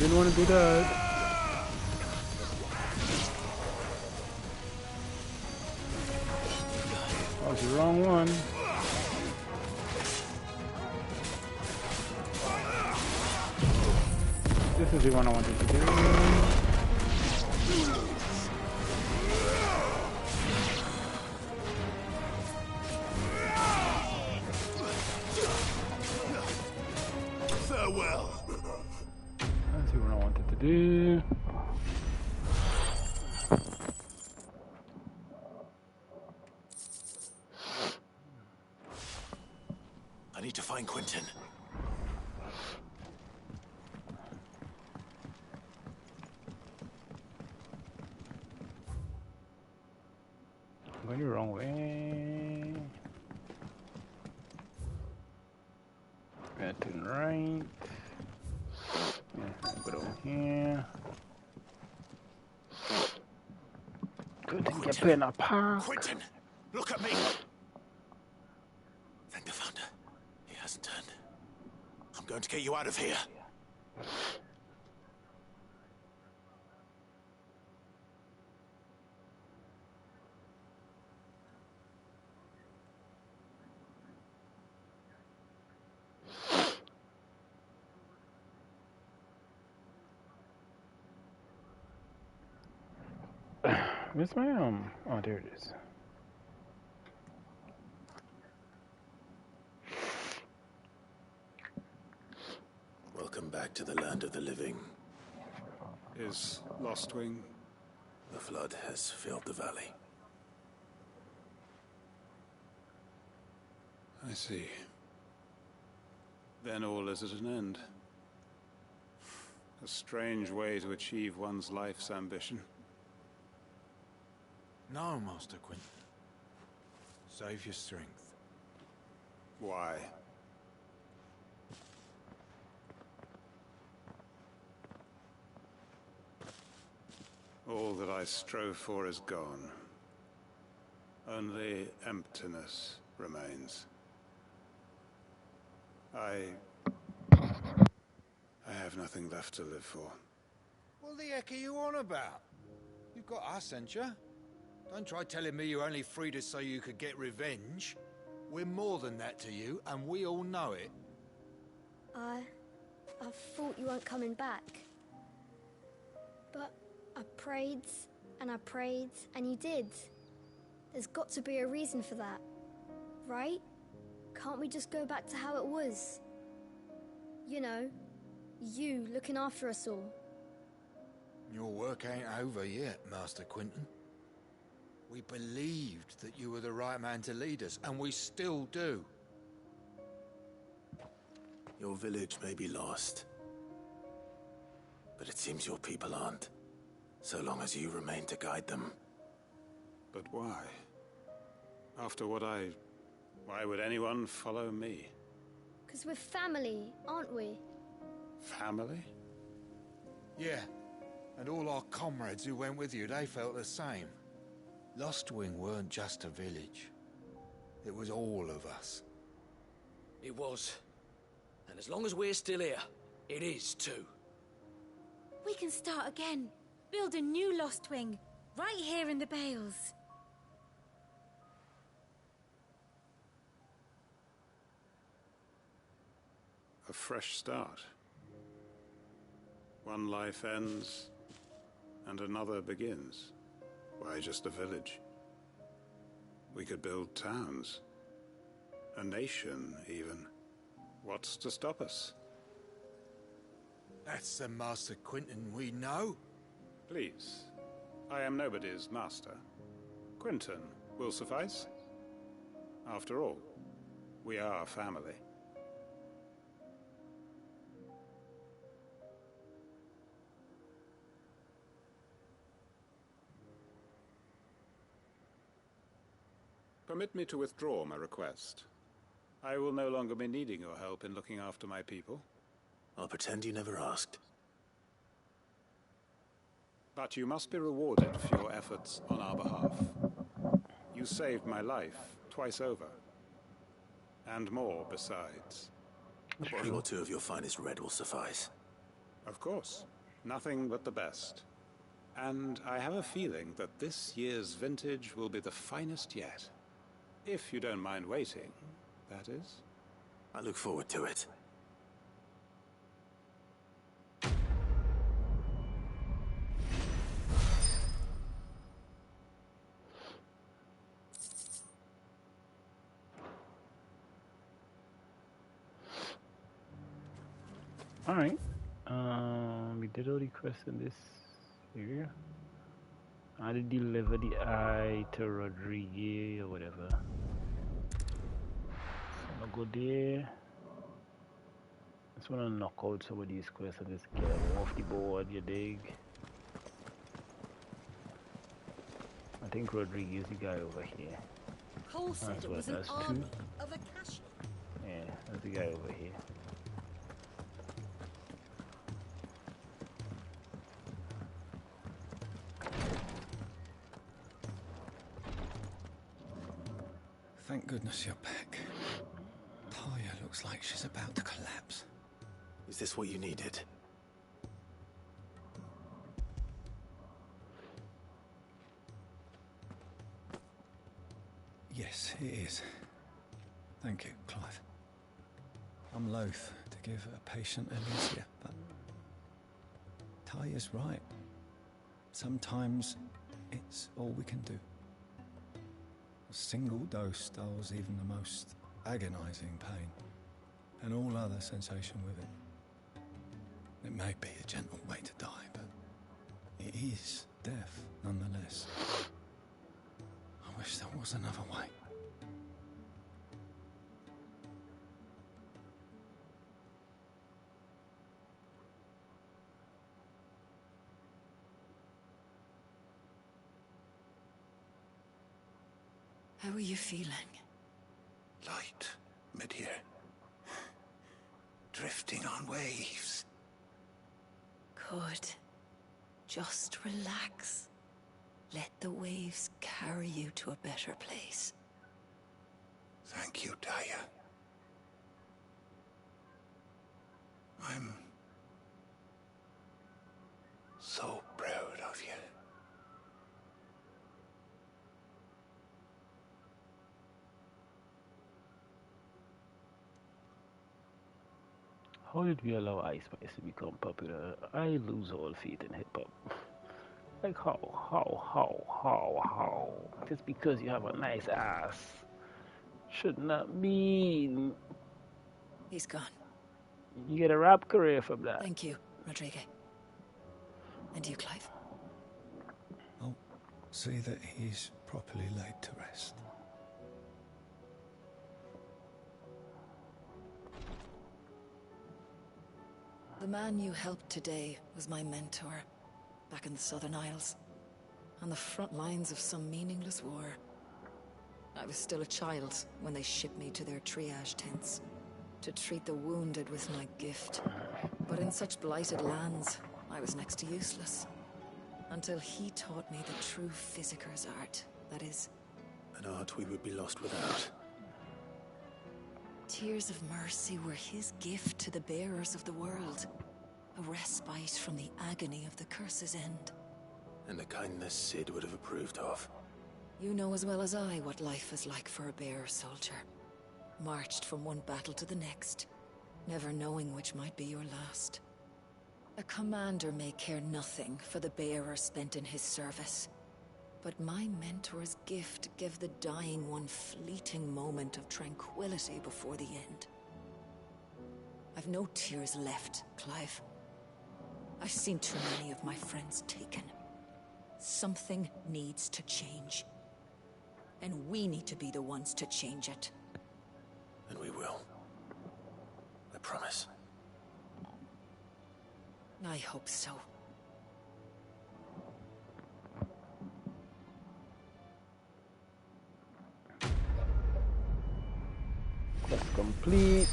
Didn't want to do that. That was the wrong one. This is the one I wanted to do. Farewell. That's what I wanted to do. I need to find Quentin. I'm going the wrong way. Turn right. Yeah, go over here. Good thing get put in a park. Quentin, look at me. Thank the Founder. He hasn't turned. I'm going to get you out of here. Where's my oh, there it is. Welcome back to the land of the living. Is Lostwing? The flood has filled the valley. I see. Then all is at an end. A strange way to achieve one's life's ambition. No, Master Quentin. Save your strength. Why? All that I strove for is gone. Only emptiness remains. I have nothing left to live for. What the heck are you on about? You've got us, ain't you? Don't try telling me you only freed us so you could get revenge. We're more than that to you, and we all know it. I thought you weren't coming back. But I prayed, and you did. There's got to be a reason for that, right? Can't we just go back to how it was? You know, you looking after us all. Your work ain't over yet, Master Quentin. We believed that you were the right man to lead us, and we still do. Your village may be lost, but it seems your people aren't, so long as you remain to guide them. But why? After what why would anyone follow me? 'Cause we're family, aren't we? Family? Yeah, and all our comrades who went with you, they felt the same. Lostwing weren't just a village. It was all of us. It was. And as long as we're still here, it is too. We can start again. Build a new Lostwing, right here in the Bales. A fresh start. One life ends, and another begins. Why just a village? We could build towns. A nation, even. What's to stop us? That's the Master Quentin we know. Please. I am nobody's master. Quentin will suffice. After all, we are family. Permit me to withdraw my request. I will no longer be needing your help in looking after my people. I'll pretend you never asked. But you must be rewarded for your efforts on our behalf. You saved my life twice over. And more besides. A bottle or two of your finest red will suffice. Of course. Nothing but the best. And I have a feeling that this year's vintage will be the finest yet. If you don't mind waiting, that is. I look forward to it. Alright. We did all the quests in this area. I did deliver the eye to Rodriguez or whatever. So I'm gonna go there. Just wanna knock out some of these quests and just get them off the board, you dig? I think Rodriguez is the guy over here. Cole said That's it what, was an that's army two? of Akashi. Yeah, that's the guy over here. Thank goodness you're back. Talia looks like she's about to collapse. Is this what you needed? Yes, it is. Thank you, Clive. I'm loath to give a patient Alicia, but Talia's right. Sometimes it's all we can do. A single dose dulls even the most agonizing pain, and all other sensation with it. It may be a gentle way to die, but it is death nonetheless. I wish there was another way. How are you feeling? Light, mid-here. Drifting on waves. Good. Just relax. Let the waves carry you to a better place. Thank you, Taya. I'm so proud of you. How did we allow Ice Spice to become popular? I lose all faith in hip-hop. Like how? Just because you have a nice ass should not mean He's gone. you get a rap career from that. Thank you, Rodriguez. And you, Clive? I'll see that he's properly laid to rest. The man you helped today was my mentor, back in the Southern Isles, on the front lines of some meaningless war. I was still a child when they shipped me to their triage tents, to treat the wounded with my gift. But in such blighted lands, I was next to useless. Until he taught me the true physicker's art, that is... An art we would be lost without. Tears of mercy were his gift to the bearers of the world. A respite from the agony of the curse's end. And a kindness Sid would have approved of. You know as well as I what life is like for a bearer soldier. Marched from one battle to the next, never knowing which might be your last. A commander may care nothing for the bearer spent in his service. But my mentor's gift gave the dying one fleeting moment of tranquility before the end. I've no tears left, Clive. I've seen too many of my friends taken. Something needs to change. And we need to be the ones to change it. And we will. I promise. I hope so. Quest complete.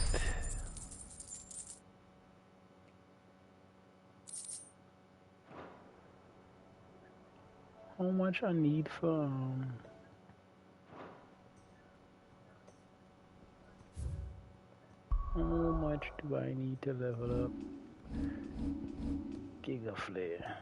How much I need for how much do I need to level up? Giga Flare.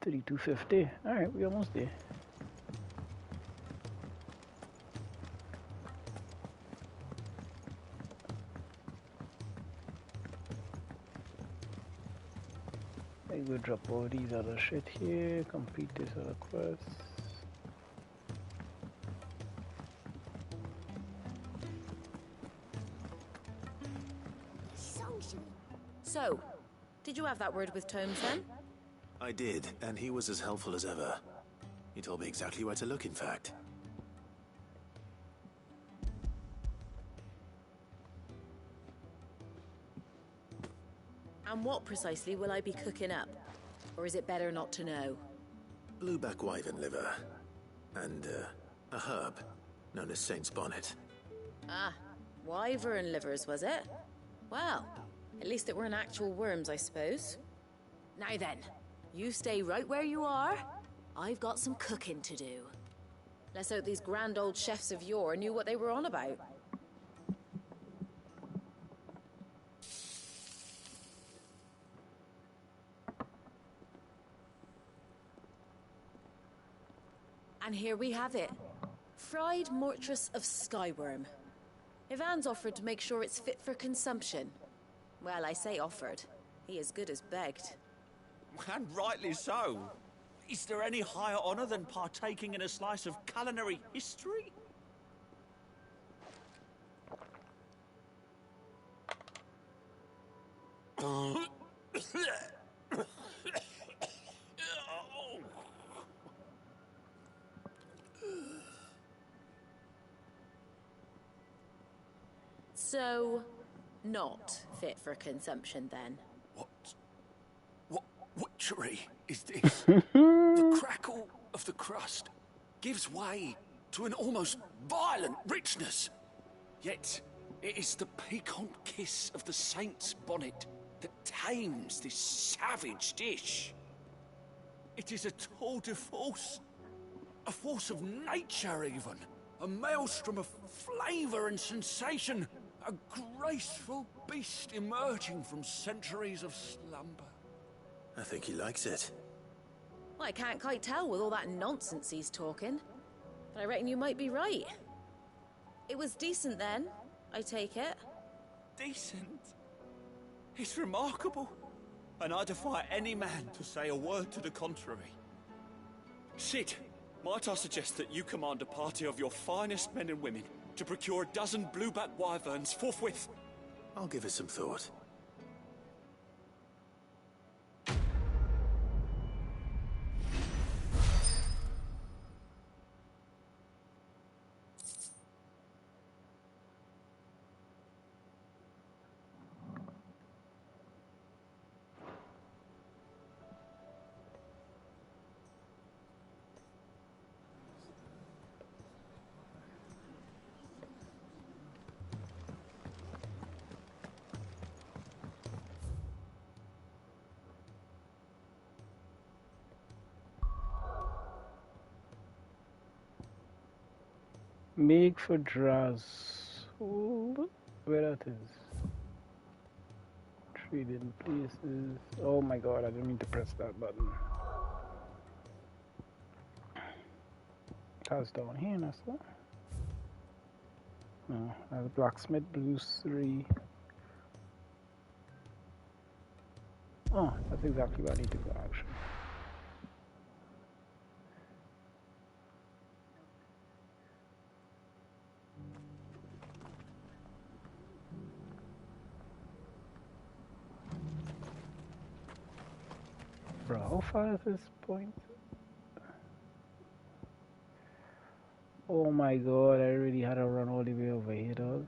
$32.50. Alright, we almost there. I go drop all these other shit here, complete this other quest. So, did you have that word with Tomes then? I did, and he was as helpful as ever. He told me exactly where to look, in fact. And what precisely will I be cooking up? Or is it better not to know? Blueback wyvern liver. And, a herb known as Saint's Bonnet. Ah, wyvern livers, was it? Well, at least it weren't actual worms, I suppose. Now then, you stay right where you are. I've got some cooking to do. Let's hope these grand old chefs of yore knew what they were on about. And here we have it. Fried mortress of skyworm. Ivan's offered to make sure it's fit for consumption. Well, I say offered. He as good as begged. And rightly so. Is there any higher honor than partaking in a slice of culinary history? So, not fit for consumption then? What witchery is this? The crackle of the crust gives way to an almost violent richness. Yet, it is the piquant kiss of the saint's bonnet that tames this savage dish. It is a tour de force. A force of nature, even. A maelstrom of flavor and sensation. A graceful beast emerging from centuries of slumber. I think he likes it. Well, I can't quite tell with all that nonsense he's talking. But I reckon you might be right. It was decent then, I take it. Decent? It's remarkable. And I defy any man to say a word to the contrary. Sid, might I suggest that you command a party of your finest men and women to procure a dozen blueback wyverns forthwith? I'll give it some thought. Make for draws. Oh, where that is? Trading places. Oh my god, I didn't mean to press that button. That's down here, that's what? No, that's blacksmith blues 3. Oh, that's exactly where I need to go actually. Bro, how far is this point? Oh my god, I really had to run all the way over here, dog.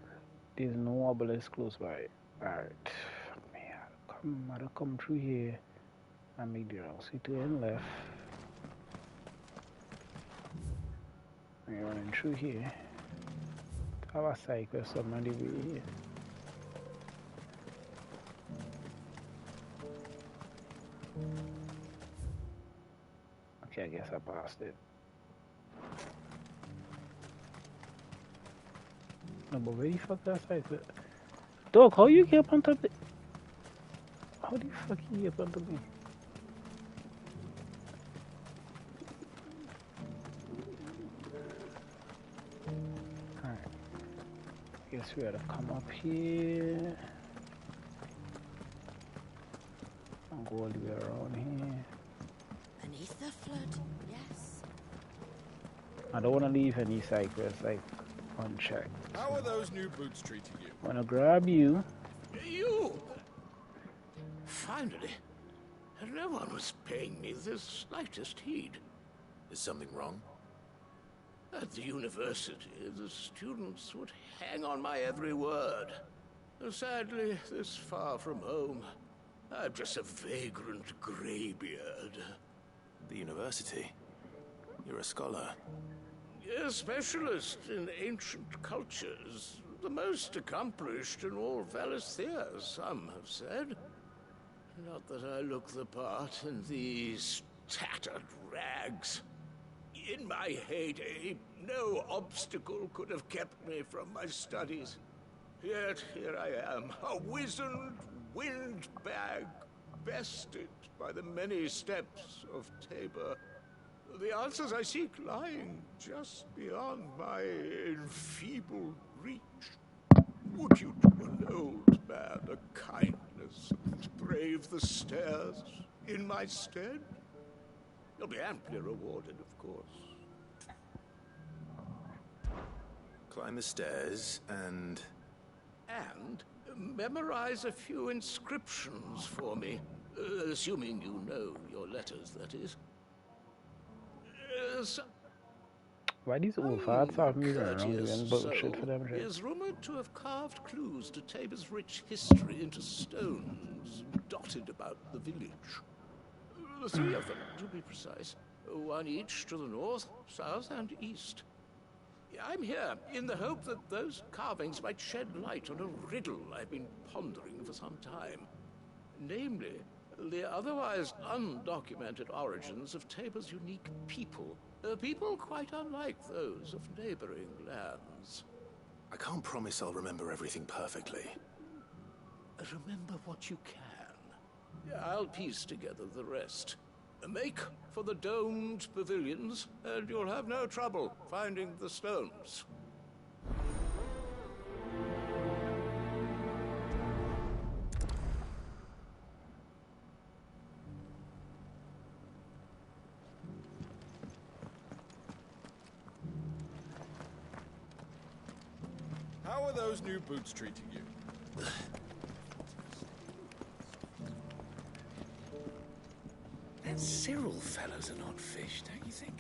There's no obelisk close by. Alright. I had to come through here and make the wrong turn left. I'm running through here. Have a cycle somewhere on the way here. Okay, I guess I passed it. No, but where the fuck that side? Dog, how you get up on top of it? How the fuck you get up on top of me? Alright. Guess we gotta come up here. And go all the way around here. Beneath the flood, yes. I don't wanna leave any cyclists like unchecked. How are those new boots treating you? Wanna grab you. You! Finally. No one was paying me the slightest heed. Is something wrong? At the university, the students would hang on my every word. Sadly, this far from home, I'm just a vagrant greybeard. The university? You're a scholar. A specialist in ancient cultures. The most accomplished in all Valisthea, some have said. Not that I look the part in these tattered rags. In my heyday, no obstacle could have kept me from my studies. Yet here I am, a wizened windbag, bested by the many steps of Tabor. The answers I seek lying just beyond my enfeebled reach. Would you do an old man a kindness and brave the stairs in my stead? You'll be amply rewarded, of course. Climb the stairs and... And memorize a few inscriptions for me. Assuming you know your letters, that is. Why these old farts are moving around doing bullshit for them? Is rumored to have carved clues to Tabor's rich history into stones dotted about the village. The three of them, to be precise. One each to the north, south, and east. I'm here in the hope that those carvings might shed light on a riddle I've been pondering for some time. Namely, the otherwise undocumented origins of Tabor's unique people. People quite unlike those of neighboring lands. I can't promise I'll remember everything perfectly. Remember what you can. I'll piece together the rest. Make for the domed pavilions, and you'll have no trouble finding the stones. How are those new boots treating you? That Cyril fellow's an odd fish, don't you think?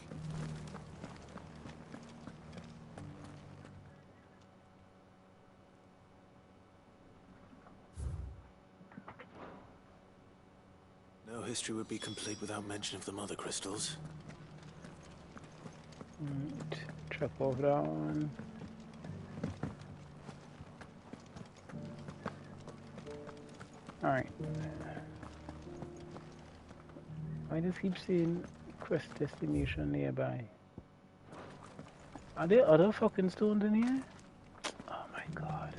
No history would be complete without mention of the mother crystals. Check off that one. Alright. I just keep seeing quest destination nearby. Are there other fucking stones in here? Oh my god.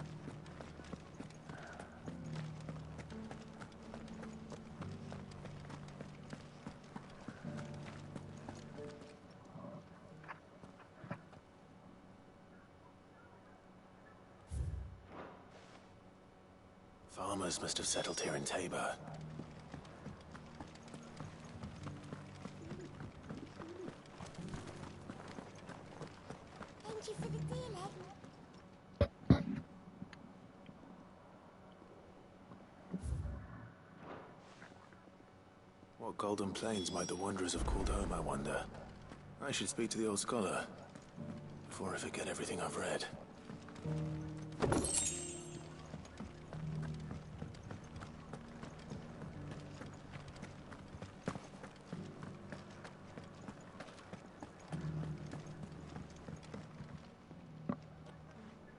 Farmers must have settled here in Tabor. Thank you for the deal, What golden plains might the wanderers have called home, I wonder? I should speak to the old scholar before I forget everything I've read.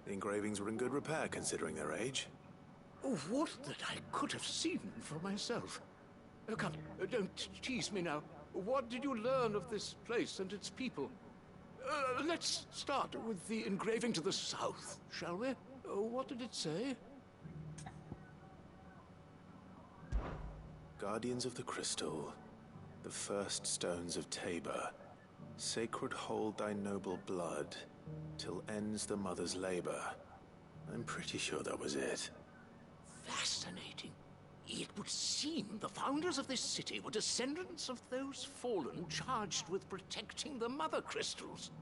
The engravings were in good repair considering their age. Would that I could have seen for myself. Come, don't tease me now. What did you learn of this place and its people? Let's start with the engraving to the south, shall we? What did it say? Guardians of the Crystal, the first stones of Tabor, sacred hold thy noble blood, till ends the mother's labor. I'm pretty sure that was it. Fascinating. It would seem the founders of this city were descendants of those fallen charged with protecting the mother crystals.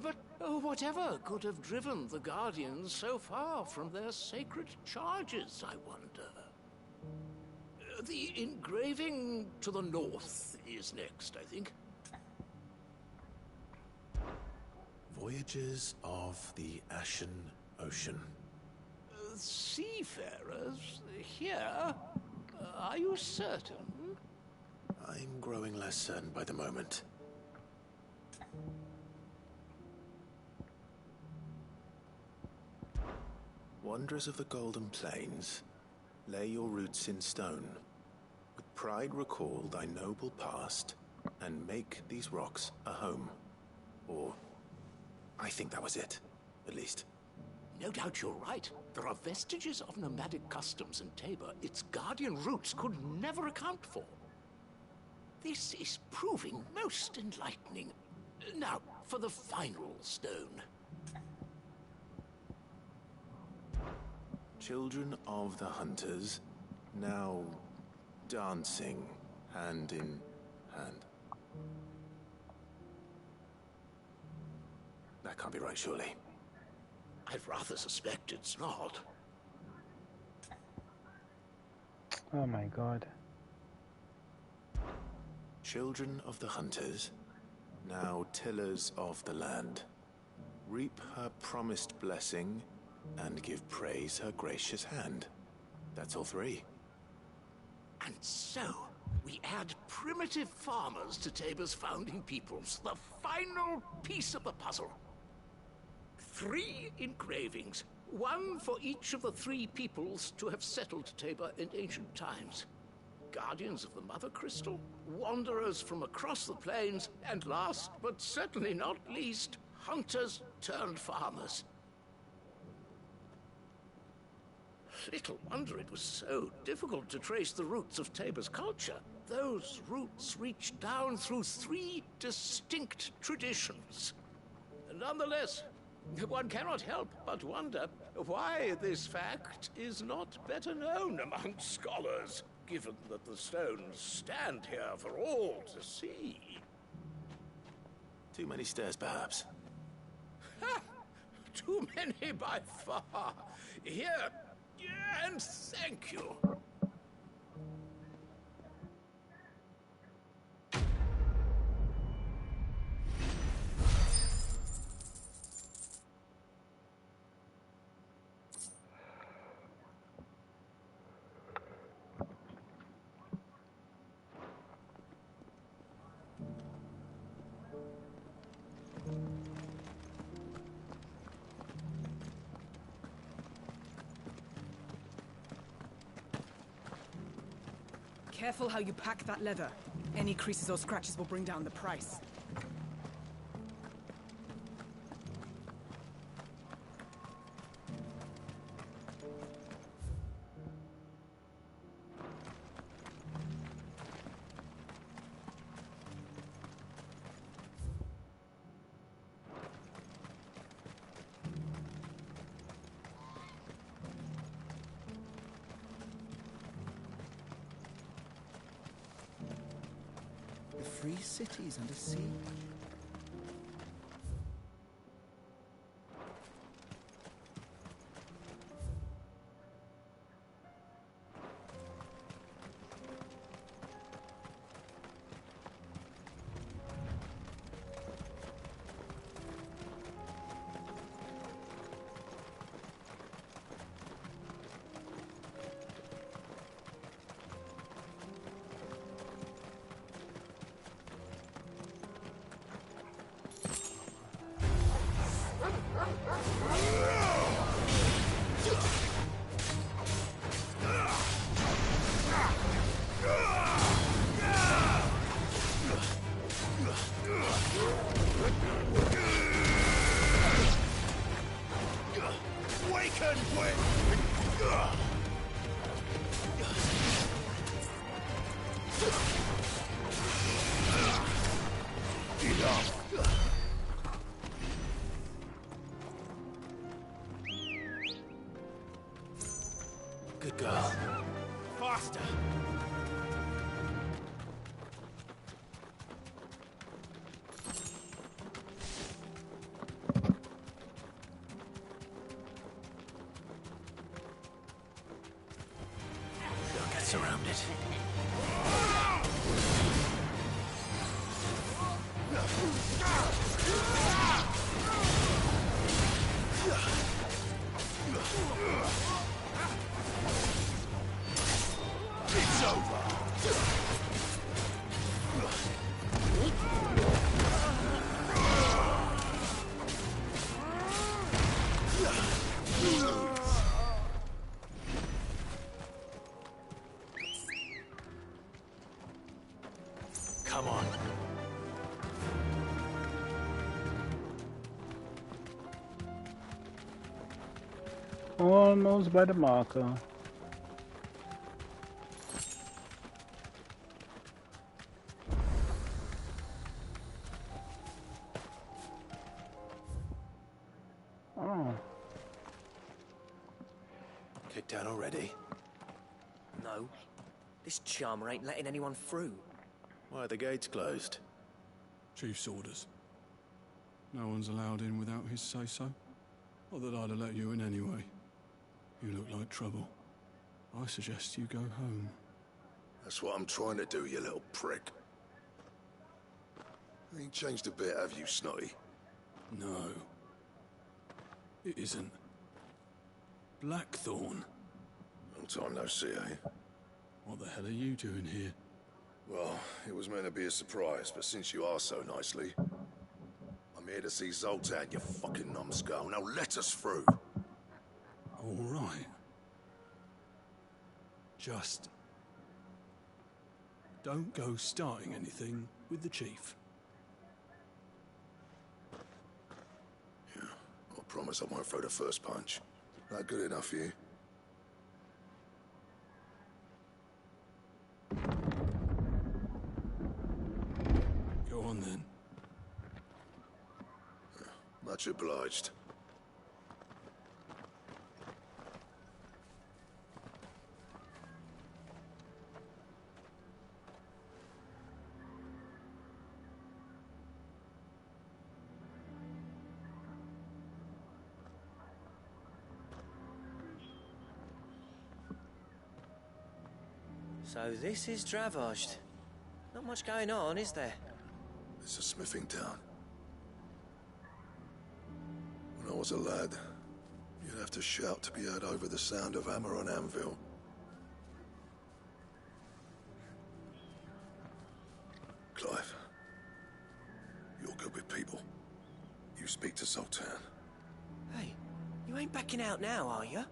But whatever could have driven the Guardians so far from their sacred charges, I wonder? The engraving to the north is next, I think. Voyages of the Ashen Ocean. Seafarers here? Are you certain? I'm growing less certain by the moment. Wanderers of the Golden Plains, lay your roots in stone. With pride recall thy noble past, and make these rocks a home. Or, I think that was it, at least. No doubt you're right. There are vestiges of nomadic customs in Tabor its guardian roots could never account for. This is proving most enlightening. Now, for the final stone. Children of the Hunters, now dancing hand in hand. That can't be right, surely. I'd rather suspect it's not. Oh my god. Children of the Hunters, now tillers of the land, reap her promised blessing and give praise her gracious hand. That's all three. And so, we add primitive farmers to Tabor's founding peoples, the final piece of the puzzle. 3 engravings, one for each of the 3 peoples to have settled Tabor in ancient times. Guardians of the Mother Crystal, wanderers from across the plains, and last, but certainly not least, hunters turned farmers. Little wonder it was so difficult to trace the roots of Tabor's culture. Those roots reach down through 3 distinct traditions. Nonetheless, one cannot help but wonder why this fact is not better known among scholars, given that the stones stand here for all to see. Too many stairs, perhaps. Ha! Too many by far. Here, and thank you. Careful how you pack that leather. Any creases or scratches will bring down the price. Free cities under siege. Waken, Wit! Enough! Good girl. Faster! Don't get surrounded. It's over! Come on. Almost by the marker. Oh. Kicked out already? No. This charmer ain't letting anyone through. Why are the gates closed? Chief's orders. No one's allowed in without his say-so. Not that I'd have let you in anyway. You look like trouble. I suggest you go home. That's what I'm trying to do, you little prick. Ain't changed a bit, have you, Snotty? No. It isn't. Blackthorn. Long time no see, eh? What the hell are you doing here? Well, it was meant to be a surprise, but since you are so nicely, I'm here to see Zoltan, you fucking numbskull. Now let us through. All right. Just don't go starting anything with the chief. I promise I won't throw the first punch. That good enough for you? Go on then. Much obliged. So this is Dravaged. Not much going on, is there? It's a smithing town. When I was a lad, you'd have to shout to be heard over the sound of hammer on anvil. Clive, you're good with people. You speak to Zoltan. Hey, you ain't backing out now, are you?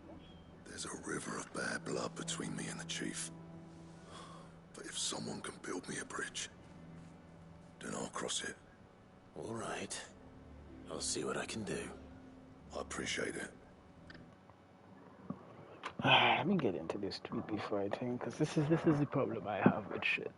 There's a river of bad blood between me and the chief. But if someone can build me a bridge, then I'll cross it. All right. I'll see what I can do. I appreciate it. Let me get into this tweepy fighting, because this is the problem I have with shit.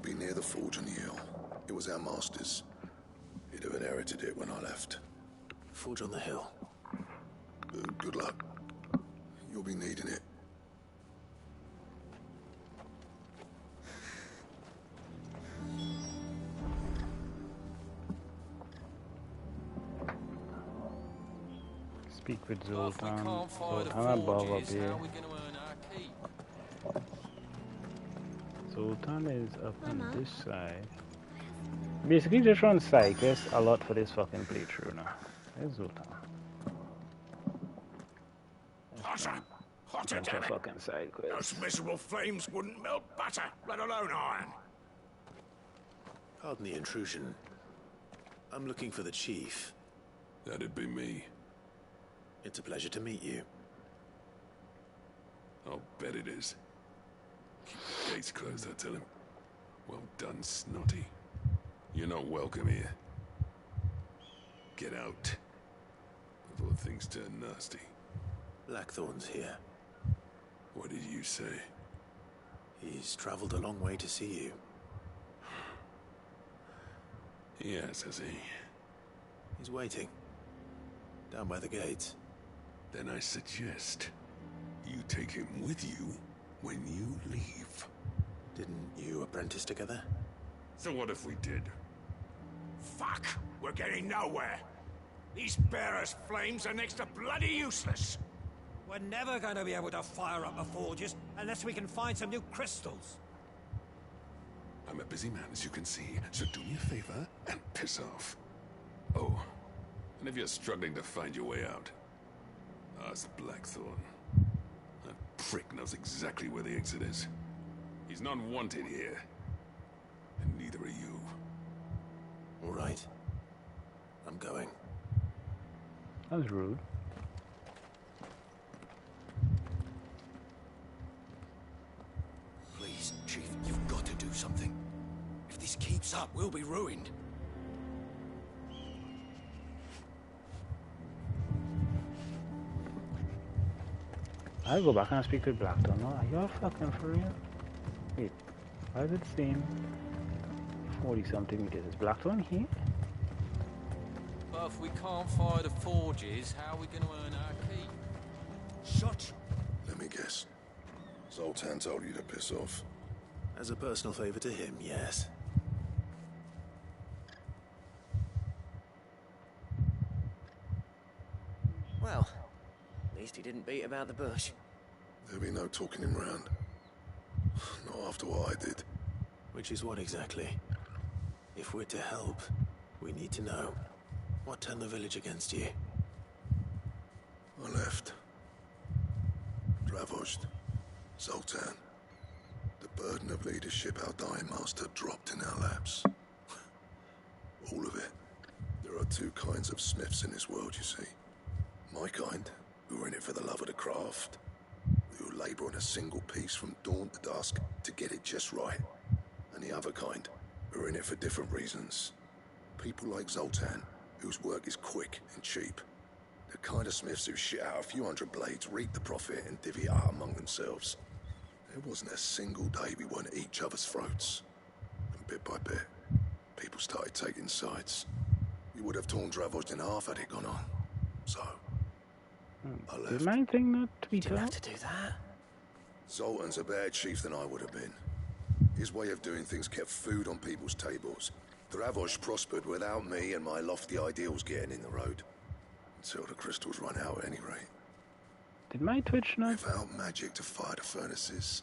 be near the forge on the hill. It was our master's. He'd have inherited it when I left. Forge on the hill. Good luck. You'll be needing it. Speak with Well, if we Zoltan. can't fire the Zoltan above up forges, how here. are we going to earn our keep? Zoltan is up Mama. on this side. Basically just run side quests a lot for this fucking playthrough now. There's Zoltan. Hotter! Hotter, Bunch damn of it! fucking side quests. Those miserable flames wouldn't melt butter, let alone iron. Pardon the intrusion. I'm looking for the chief. That'd be me. It's a pleasure to meet you. I'll bet it is. Keep the gates closed, I tell him. Well done, Snotty. You're not welcome here. Get out. Before things turn nasty. Blackthorn's here. What did you say? He's traveled a long way to see you. Yes, has he? He's waiting. Down by the gates. Then I suggest you take him with you when you leave. Didn't you apprentice together? So what if we did? Fuck! We're getting nowhere. These bearers' flames are next to bloody useless. We're never going to be able to fire up the forges unless we can find some new crystals. I'm a busy man, as you can see, so do me a favor and piss off. Oh, and if you're struggling to find your way out, ask Blackthorn. That prick knows exactly where the exit is. He's not wanted here, and neither are you. All right. I'm going. That was rude. Please, Chief, you've got to do something. If this keeps up, we'll be ruined. I'll go back and speak with Blackthorn. No, are you fucking for real? Wait, why does it seem 40-something meters? Is Blackthorn here? But if we can't fire the forges, how are we going to earn our keep? Shut! Let me guess. Zoltan told you to piss off. As a personal favor to him, yes. Well, at least he didn't beat about the bush. There'll be no talking him round. Not after what I did. Which is what exactly? If we're to help, we need to know. What turned the village against you? I left. Dravozd. Zoltan. The burden of leadership our dying master dropped in our laps. All of it. There are two kinds of smiths in this world, you see. My kind, who are in it for the love of the craft, who labour on a single piece from dawn to dusk to get it just right. And the other kind, who are in it for different reasons. People like Zoltan, whose work is quick and cheap. The kind of smiths who shit out a few hundred blades, reap the profit, and divvy it out among themselves. There wasn't a single day we weren't at each other's throats. And bit by bit, people started taking sides. We would have torn Dravozd in half had it gone on. So, I left. Did my thing not tweet Didn't have out? to do that. Zoltan's a better chief than I would have been. His way of doing things kept food on people's tables. Dravozd prospered without me and my lofty ideals getting in the road. Until the crystals run out at any rate. Did my Twitch not? Without magic to fire the furnaces,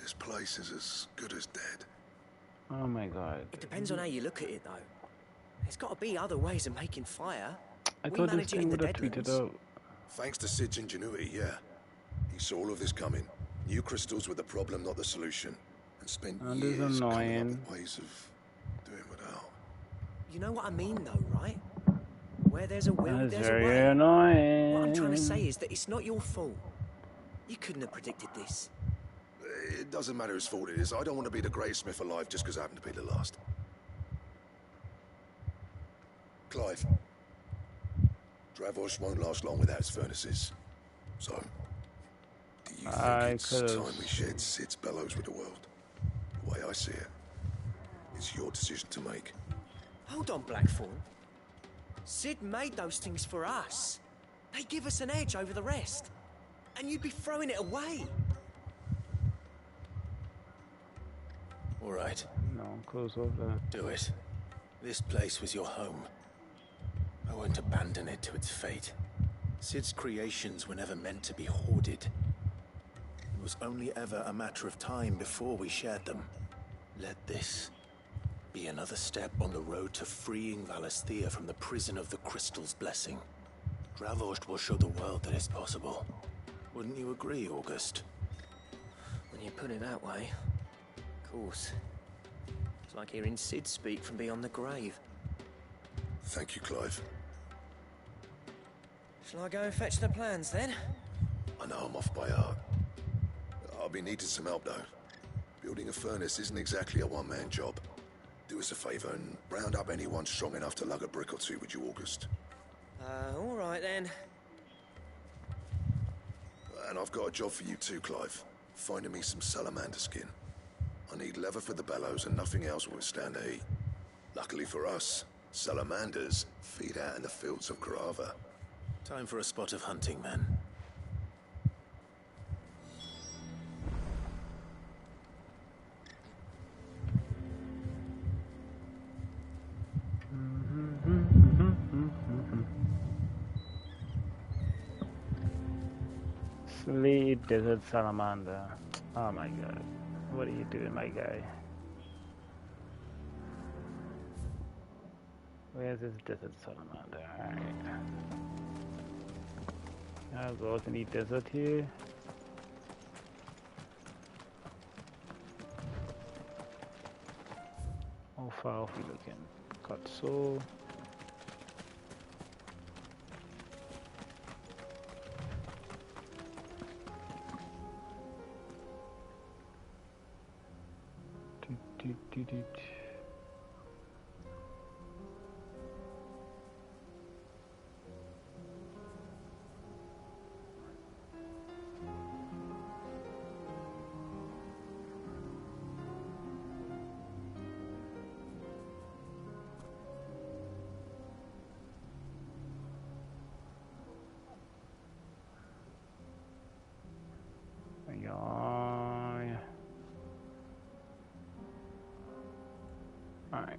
this place is as good as dead. Oh my god. It depends on how you look at it, though. There's got to be other ways of making fire. I We thought this manage it in thing the would have tweeted Deadlands. out. Thanks to Sid's ingenuity, yeah. He saw all of this coming. New crystals were the problem, not the solution. And spent And it's years coming up annoying. with ways of doing without. You know what I mean, though, right? Where there's a will, That's there's a very way. annoying. What I'm trying to say is that it's not your fault. You couldn't have predicted this. It doesn't matter whose fault it is. I don't want to be the greatest smith alive just because I happen to be the last. Clive. Dravozd won't last long without his furnaces. So, do you think it's time we shared Sid's bellows with the world? way I see it, it's your decision to make. Hold on, Blackthorn. Sid made those things for us. They give us an edge over the rest. And you'd be throwing it away. All right. No, close over. Do it. This place was your home. I won't abandon it to its fate. Sid's creations were never meant to be hoarded. It was only ever a matter of time before we shared them. Let this be another step on the road to freeing Valisthea from the prison of the Crystal's blessing. Dravost will show the world that it's possible. Wouldn't you agree, August? When you put it that way, of course. It's like hearing Sid speak from beyond the grave. Thank you, Clive. Shall I go and fetch the plans, then? I know I'm off by heart. I'll be needing some help, though. Building a furnace isn't exactly a one-man job. Do us a favour and round up anyone strong enough to lug a brick or two, would you, August? All right, then. And I've got a job for you too, Clive. Finding me some salamander skin. I need leather for the bellows and nothing else will withstand the heat. Luckily for us, salamanders feed out in the fields of Grava. Time for a spot of hunting, then. Slade Desert Salamander. Oh my god. What are you doing, my guy? Where's this desert salamander? Alright. I'll go out in the desert here. How far off we looking? Cut so. Alright.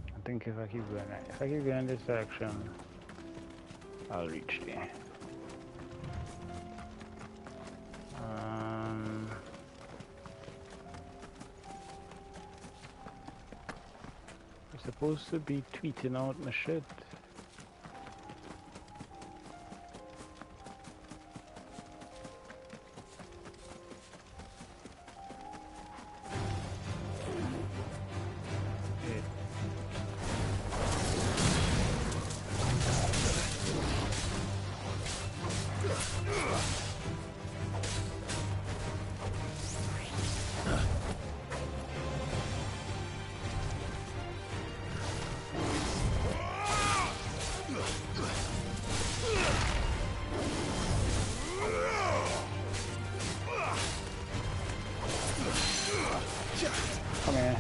I think if I keep going this direction, I'll reach there. I'm supposed to be tweeting out my shit. Come here.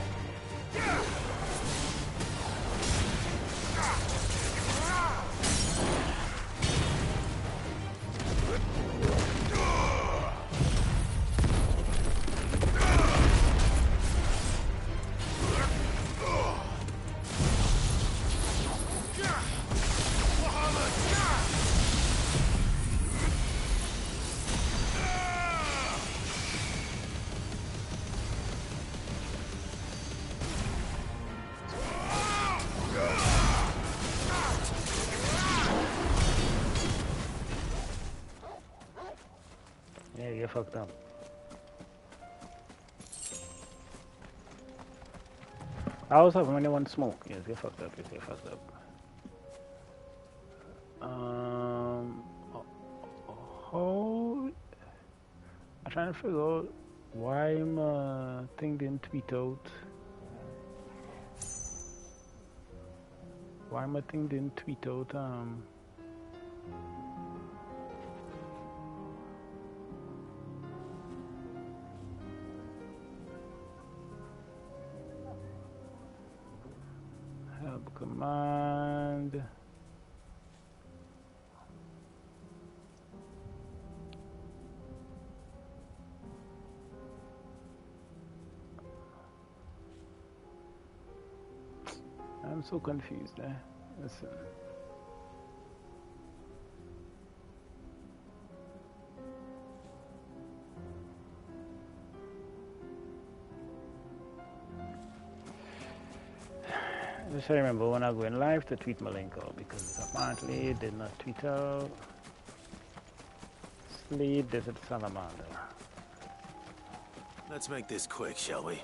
Yeah, you're fucked up. I also have only one smoke. Yes, you're fucked up. Yes, you're fucked up. How? I'm trying to figure out why my thing didn't tweet out. Why my thing didn't tweet out help command. I'm so confused there. Listen. Just remember when I go in live to tweet my link out because apparently it did not tweet out. Slade Desert Salamander. Let's make this quick, shall we?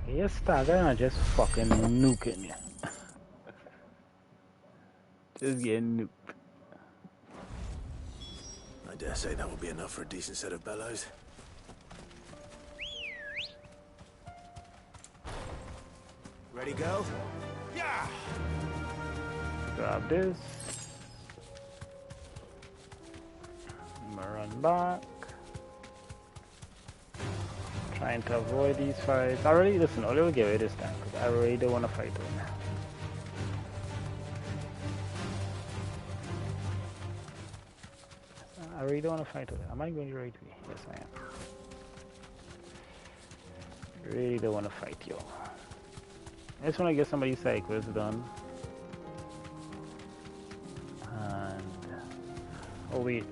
Your stagger and just fucking nuking you. Just getting nuked. I dare say that will be enough for a decent set of bellows. Ready, go? Yeah! Grab this. I'm gonna run back. Trying to avoid these fights. I really listen. I will give it this time because I really don't want to fight them now. I really don't want to fight with it. Am I going the right way? Yes, I am. Really don't want to fight you. I just want to get some of these cycles done. And oh wait,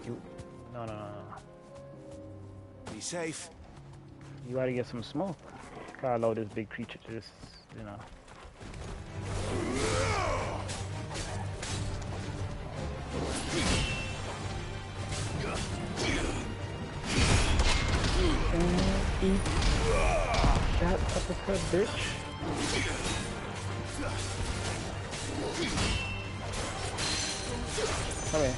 you no. Be safe. You gotta get some smoke. Can't allow this big creature to just, you know. Eat that uppercut, bitch. Come here.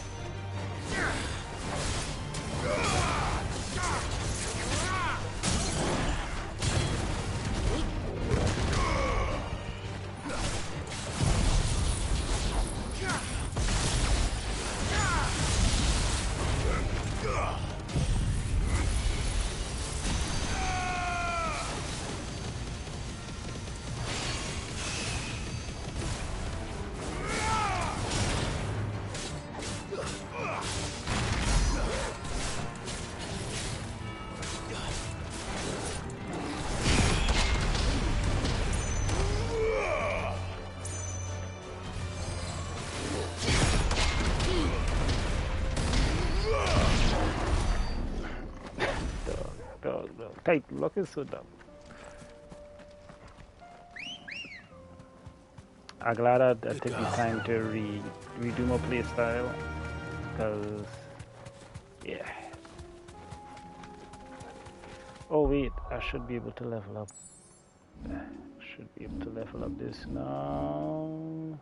Tight lock is so dumb. I'm glad I took the time to redo my playstyle because yeah. Oh wait, I should be able to level up. Should be able to level up this now.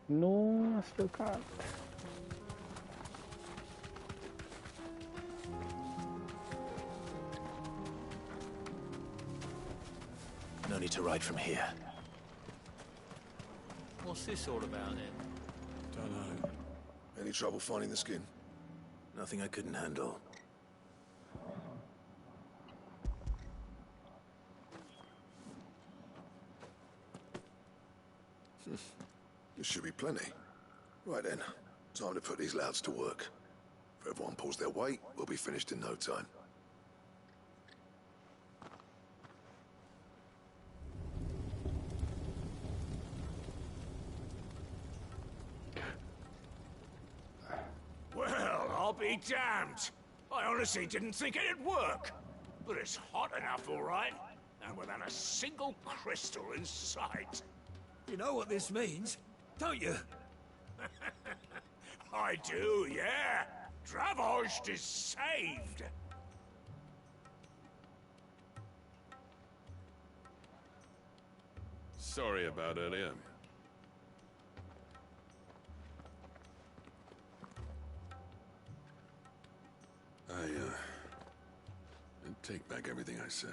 No, I still can't. No need to ride from here. What's this all about then? Don't know. Any trouble finding the skin? Nothing I couldn't handle. There should be plenty. Right then, time to put these louds to work. If everyone pulls their weight, we'll be finished in no time. Well, I'll be damned. I honestly didn't think it'd work. But it's hot enough, all right. And without a single crystal in sight. You know what this means, don't you? I do, yeah. Dravost is saved. Sorry about earlier. I take back everything I said.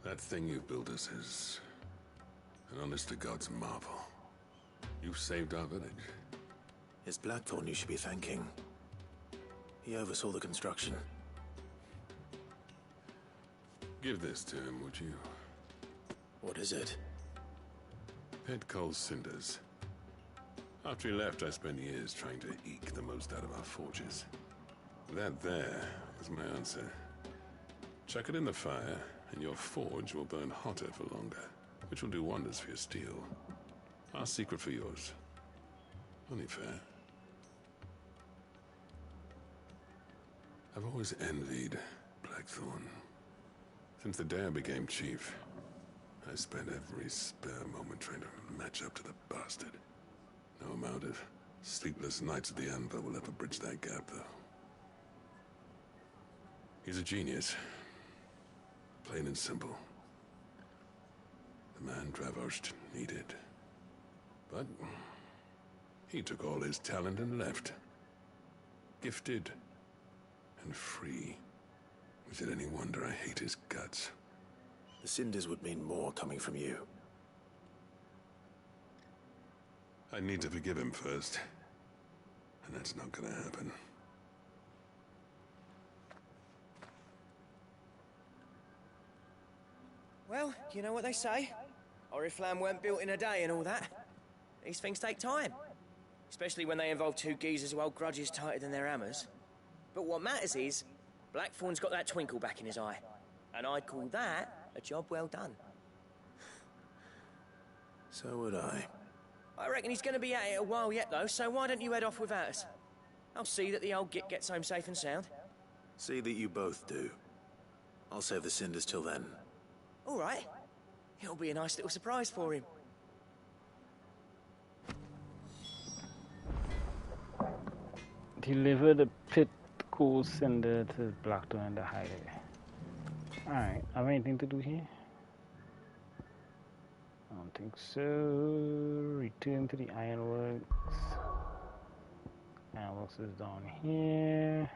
That thing you built us is an honest-to-God's marvel. You saved our village. It's Blackthorn you should be thanking. He oversaw the construction. Give this to him, would you? What is it? Pet Cole's cinders. After he left, I spent years trying to eke the most out of our forges. That there is my answer. Chuck it in the fire, and your forge will burn hotter for longer, which will do wonders for your steel. Our secret for yours. Only fair. I've always envied Blackthorn. Since the day I became chief, I spent every spare moment trying to match up to the bastard. No amount of sleepless nights at the Anvil will ever bridge that gap, though. He's a genius. Plain and simple. The man Dravost needed. But he took all his talent and left. Gifted and free. Is it any wonder I hate his guts? The cinders would mean more coming from you. I need to forgive him first. And that's not gonna happen. Well, you know what they say. Oriflamme weren't built in a day and all that. These things take time. Especially when they involve two geezers who hold grudges tighter than their hammers. But what matters is, Blackthorn's got that twinkle back in his eye. And I'd call that a job well done. So would I. I reckon he's going to be at it a while yet, though, so why don't you head off without us? I'll see that the old git gets home safe and sound. See that you both do. I'll save the cinders till then. All right. It'll be a nice little surprise for him. Deliver the pit cool cinder to Blackthorn and the hideaway. Alright, have anything to do here? I don't think so. Return to the ironworks. Ironworks is down here.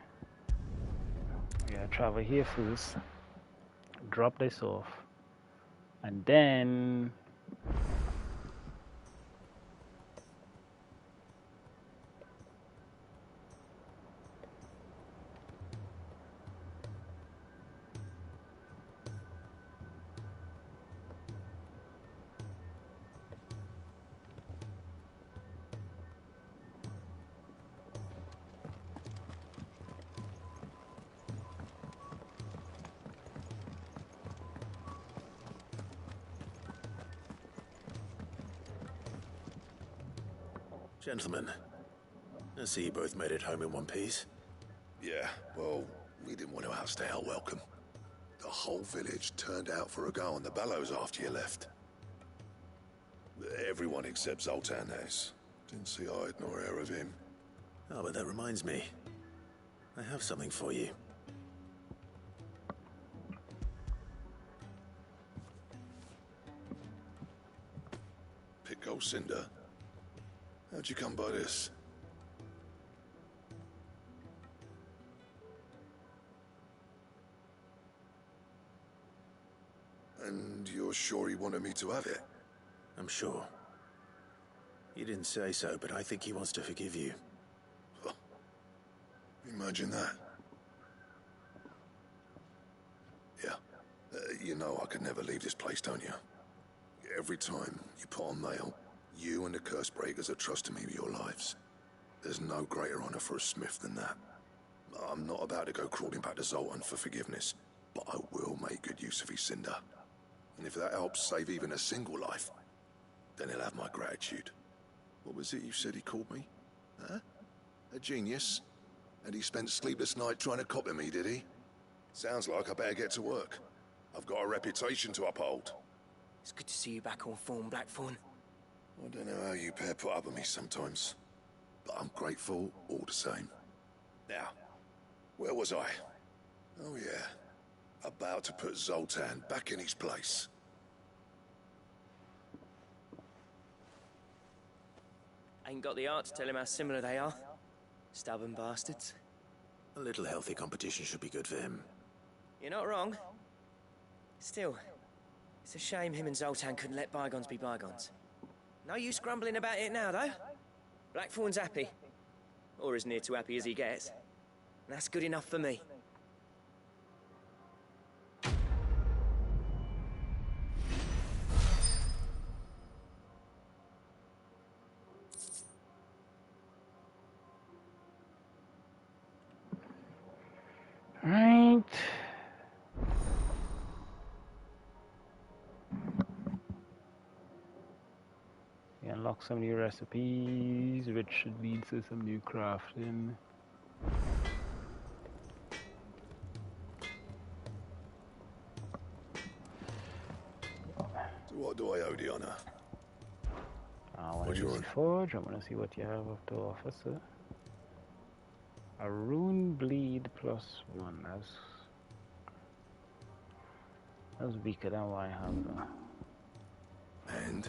We gotta travel here first. Drop this off. And then Gentlemen, I see you both made it home in one piece. Yeah, well, we didn't want to outstay our welcome. The whole village turned out for a go on the bellows after you left. Everyone except Zoltan has. Didn't see hide nor hair of him. Oh, but that reminds me. I have something for you. Pico Cinder. How'd you come by this? And you're sure he wanted me to have it? I'm sure. You didn't say so, but I think he wants to forgive you. Imagine that. Yeah. You know I could never leave this place, don't you? Every time you put on mail, You and the curse breakers are trusting me with your lives. There's no greater honor for a smith than that. I'm not about to go crawling back to Zoltan for forgiveness, but I will make good use of his cinder. And if that helps save even a single life, then he'll have my gratitude. What was it you said he called me? Huh? A genius? And he spent sleepless night trying to copy me, did he? Sounds like I better get to work. I've got a reputation to uphold. It's good to see you back on form, Blackthorn. I don't know how you pair put up with me sometimes, but I'm grateful all the same. Now, where was I? Oh yeah, about to put Zoltan back in his place. Ain't got the art to tell him how similar they are. Stubborn bastards. A little healthy competition should be good for him. You're not wrong. Still, it's a shame him and Zoltan couldn't let bygones be bygones. No use grumbling about it now, though. Blackthorn's happy. Or as near to happy as he gets. And that's good enough for me. Right. We unlock some new recipes, which should lead to some new crafting. So what do I owe the honor? I want to use the forge. I want to see what you have to offer, sir. A rune bleed +1. That's weaker than what I have though. And?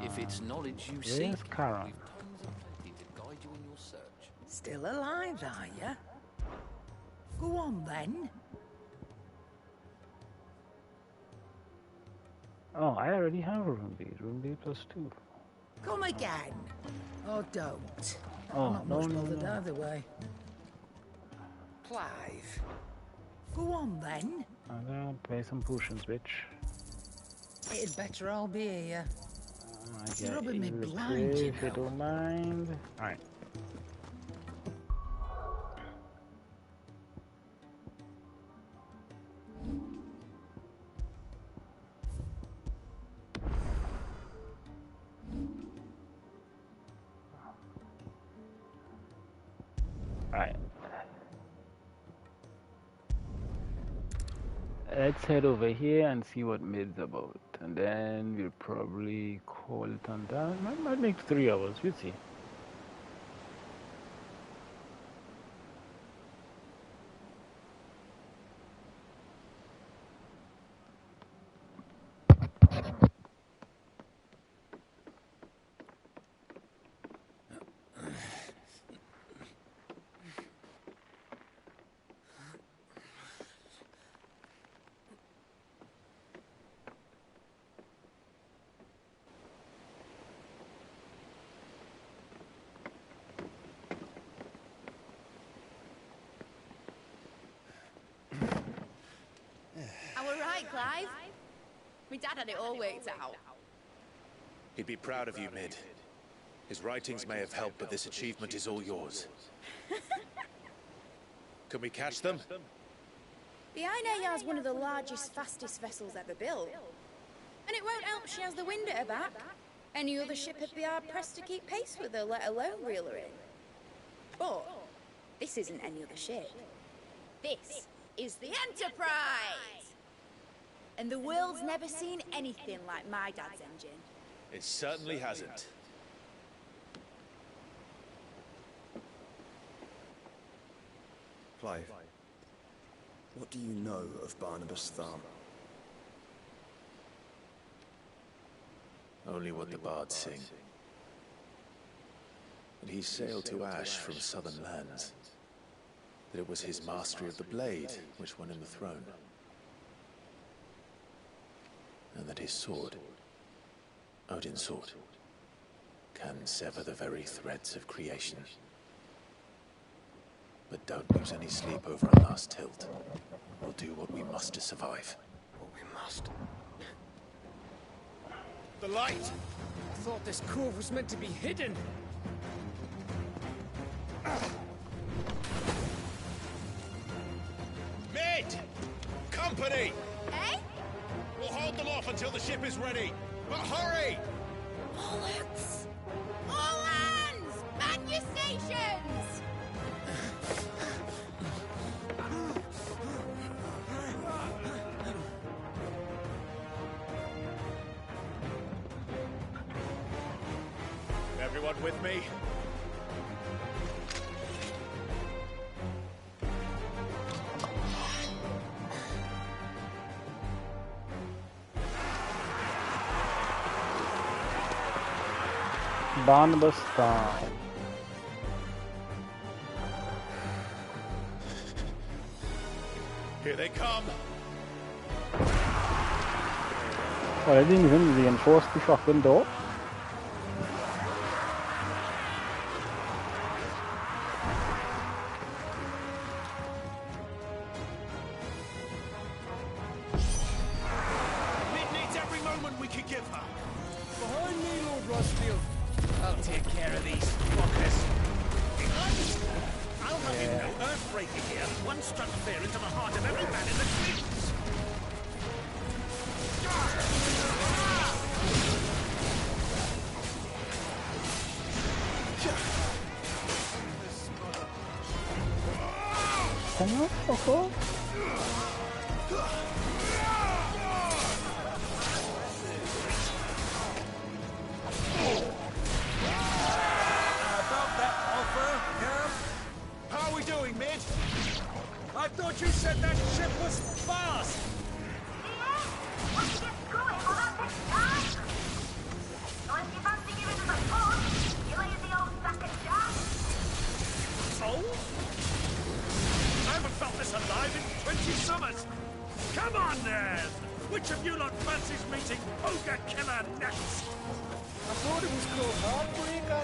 If it's knowledge you Where's seek, Charon? we've tons of plenty to guide you in your search. Still alive, are you? Go on, then. Oh, I already have a rune bleed. Rune bleed +2. Come again. Or don't. Oh, I'm not no, much no, bothered no. either way. Clive. Go on, then. I'm gonna play some potions, bitch. It'd better all be here. It's Yeah, rubbing me easy blind, you if you know. don't mind. Alright. Alright. Let's head over here and see what mid's about. And then we'll probably call it on that. Might make 3 hours, we'll see. I were right, Clive. My dad had it all worked out. He'd be proud of you, Mid. His writings may have helped, but this achievement is all yours. Can we catch them? The Aine has one of the largest, fastest vessels ever built. And it won't help she has the wind at her back. Any other ship would be hard-pressed to keep pace with her, let alone reel her in. But this isn't any other ship. This is the Enterprise! And the world's never seen anything like my dad's engine. It certainly hasn't. Clive, what do you know of Barnabas Thar? Only what the bards sing. That he sailed to Ash from southern lands. That it was his mastery of the blade which won him the throne. And that his sword, Odin's sword, can sever the very threads of creation. But don't lose any sleep over our last tilt. We'll do what we must to survive. What we must. The light! I thought this cove was meant to be hidden. Mid! Company! Eh? We'll hold them off until the ship is ready. But hurry! Bollocks! All hands! Man your stations! Everyone with me? Barnabas time. Here they come. Well, I didn't even reinforce the fucking door. Mid needs every moment we can give her. Behind me, Lord Rosfield. I'll take care of these fuckers. I'll have you know, Earthbreaker here once struck fear into the heart of every man in the streets. Can you fuck off? About that offer, Cam? How are we doing, Mid? I thought you said that ship was fast! Oh? I haven't felt this alive in 20 summers. Come on, then! Which of you lot fancies meeting Ogre Killer next? I thought it was called Heartbreaker.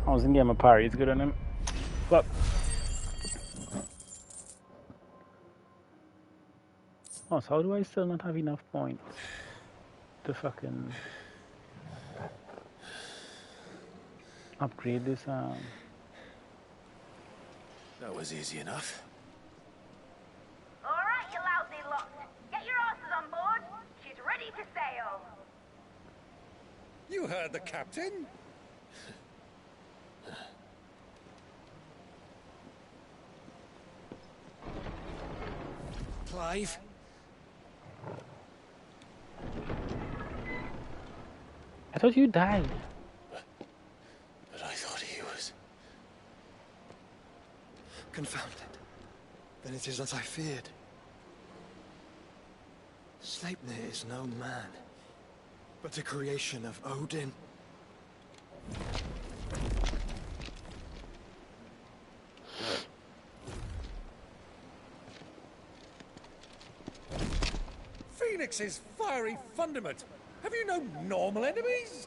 I was in game of parry, it's good on him. But oh, so how do I still not have enough points to fucking upgrade this That was easy enough. Alright, you lousy lot. Get your asses on board. She's heard the captain. Clive? I thought you died. But I thought he was... Confounded. Then it is as I feared. Sleipnir is no man, but a creation of Odin. Phoenix's fiery fundament. Have you no normal enemies?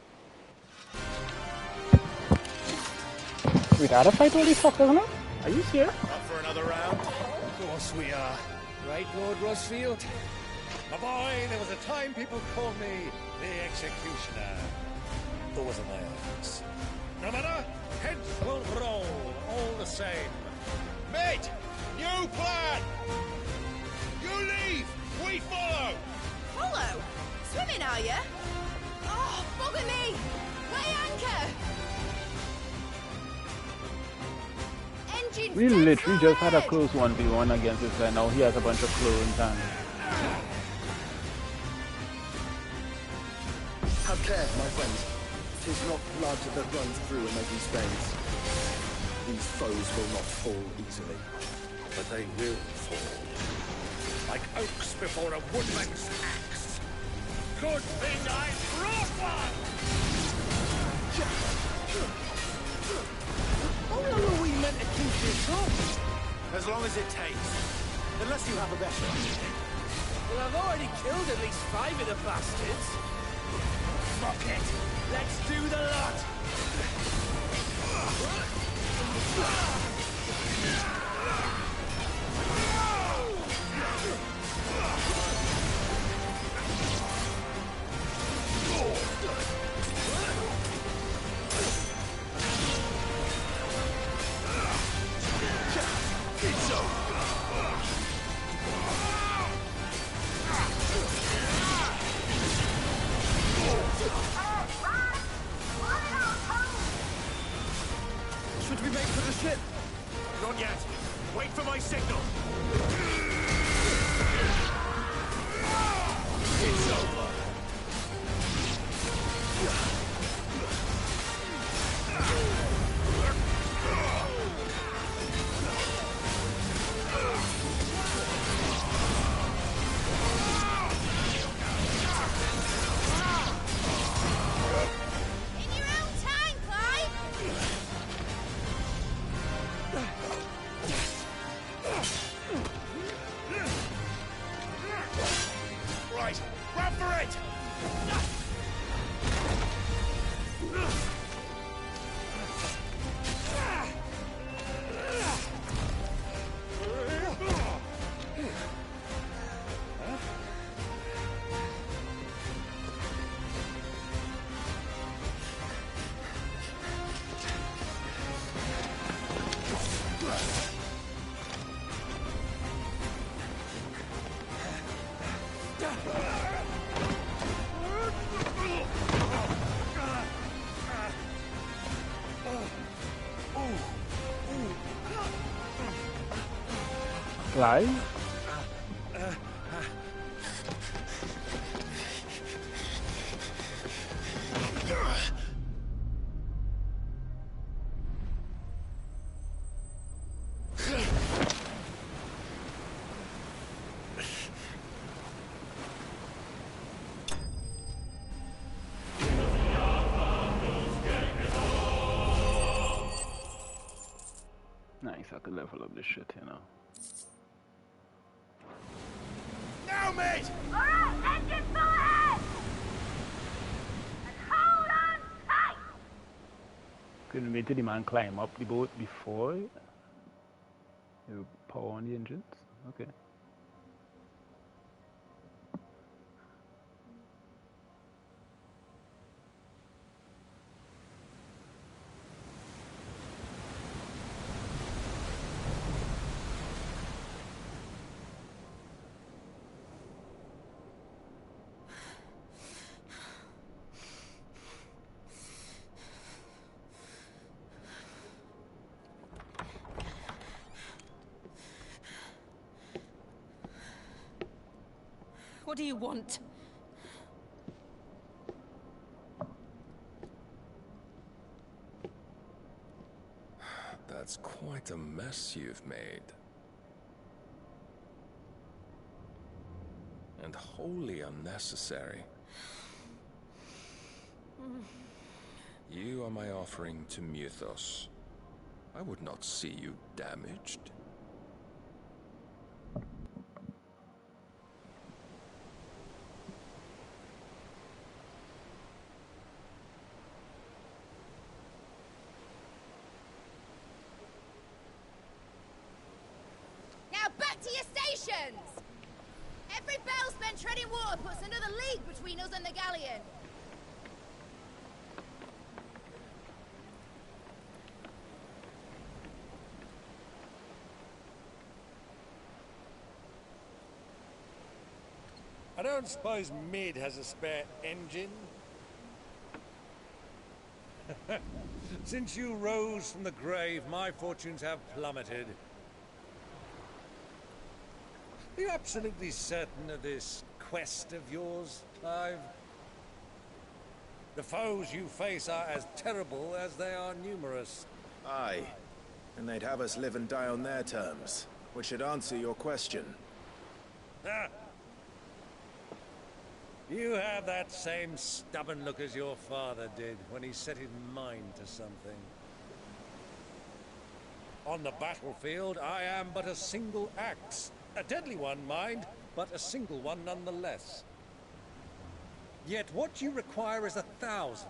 We gotta fight all these fuckers now? Are you serious? Up for another round? Of course we are. Right, Lord Rosfield? My boy, there was a time people called me the Executioner. Who was in my office? No matter, heads will roll, all the same. Mate, new plan! You leave, we follow! Follow? Swimming, are you? Oh, bugger me! Weigh anchor! Engine We literally just had a close 1v1 against this guy. Now he has a bunch of clones and... Have care, my friends. 'Tis not blood that runs through Imagi's veins. These foes will not fall easily. But they will fall. Like oaks before a woodman's axe. Good thing I brought one! How long are we meant to keep this up? As long as it takes. Unless you have a better idea. Well, I've already killed at least 5 of the bastards. Fuck it. Let's do the lot. It's over. Should we make for the ship? Not yet. Wait for my signal. It's over. In your own time, Clive! Right, run for it! Clive? Nice, I could level up this shit, you know. Now, mate! Alright, engine full ahead! And hold on tight! Couldn't wait till the man climb up the boat before you power on the engines? Okay. What do you want? That's quite a mess you've made. And wholly unnecessary. You are my offering to Mythos. I would not see you damaged. Now back to your stations! Every bell spent treading water puts another league between us and the galleon. I don't suppose Mid has a spare engine? Since you rose from the grave, my fortunes have plummeted. Are you absolutely certain of this quest of yours, Clive? The foes you face are as terrible as they are numerous. Aye. And they'd have us live and die on their terms, which should answer your question. Ah! You have that same stubborn look as your father did when he set his mind to something. On the battlefield, I am but a single axe. A deadly one, mind, but a single one nonetheless. Yet what you require is 1,000,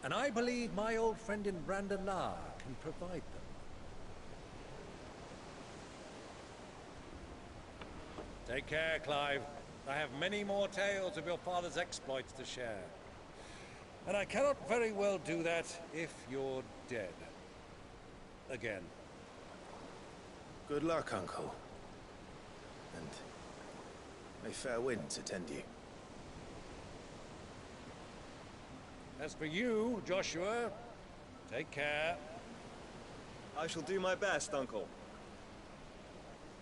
and I believe my old friend in Brandalar can provide them. Take care, Clive. I have many more tales of your father's exploits to share. And I cannot very well do that if you're dead. Again. Good luck, Uncle. And may fair winds attend you. As for you, Joshua, take care. I shall do my best, Uncle.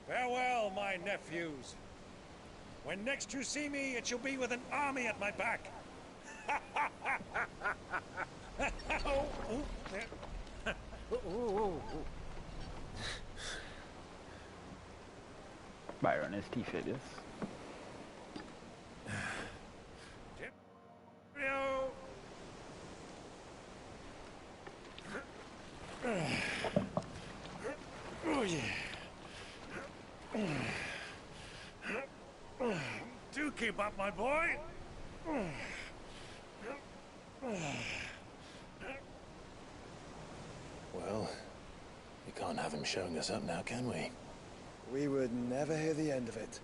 Farewell, my nephews. When next you see me, it shall be with an army at my back. Byron is T-Figures. Oh, yeah. Do keep up, my boy. Well, we can't have him showing us up now, can we? We would never hear the end of it.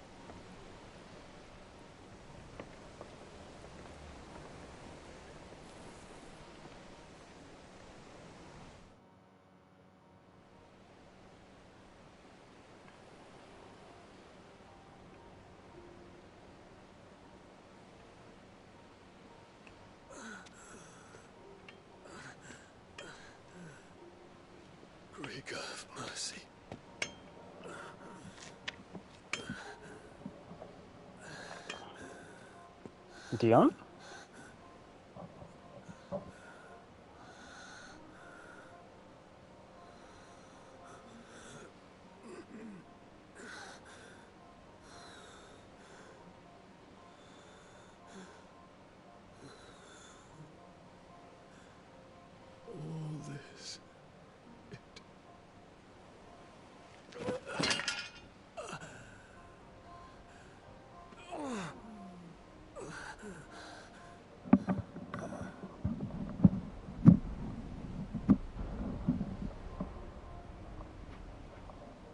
Greek of mercy. Dion? All this.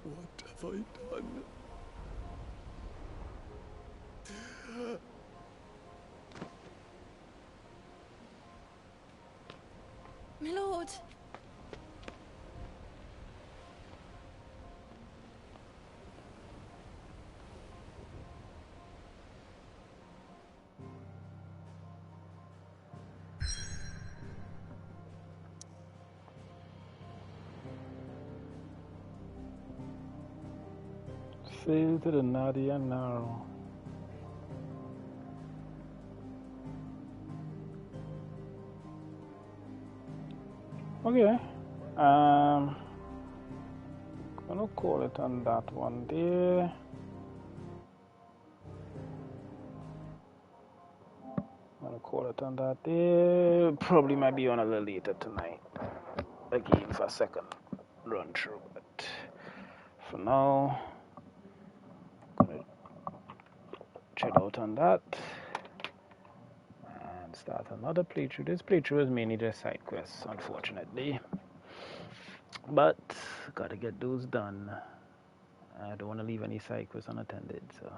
What have I done? My lord. Sail to the Nadia Narrow. Okay. Gonna call it on that one there. Gonna call it on that there. Probably might be on a little later tonight. Again for a second run through, but for now, gonna chill out on that and start another playthrough. This playthrough is mainly just side quests, unfortunately, but gotta get those done. I don't want to leave any side quests unattended, so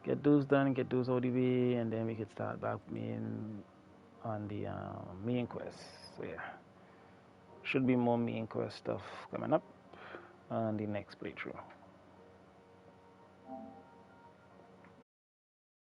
get those done, get those out of the way, and then we can start back on the main quest. So yeah, should be more main quest stuff coming up on the next playthrough.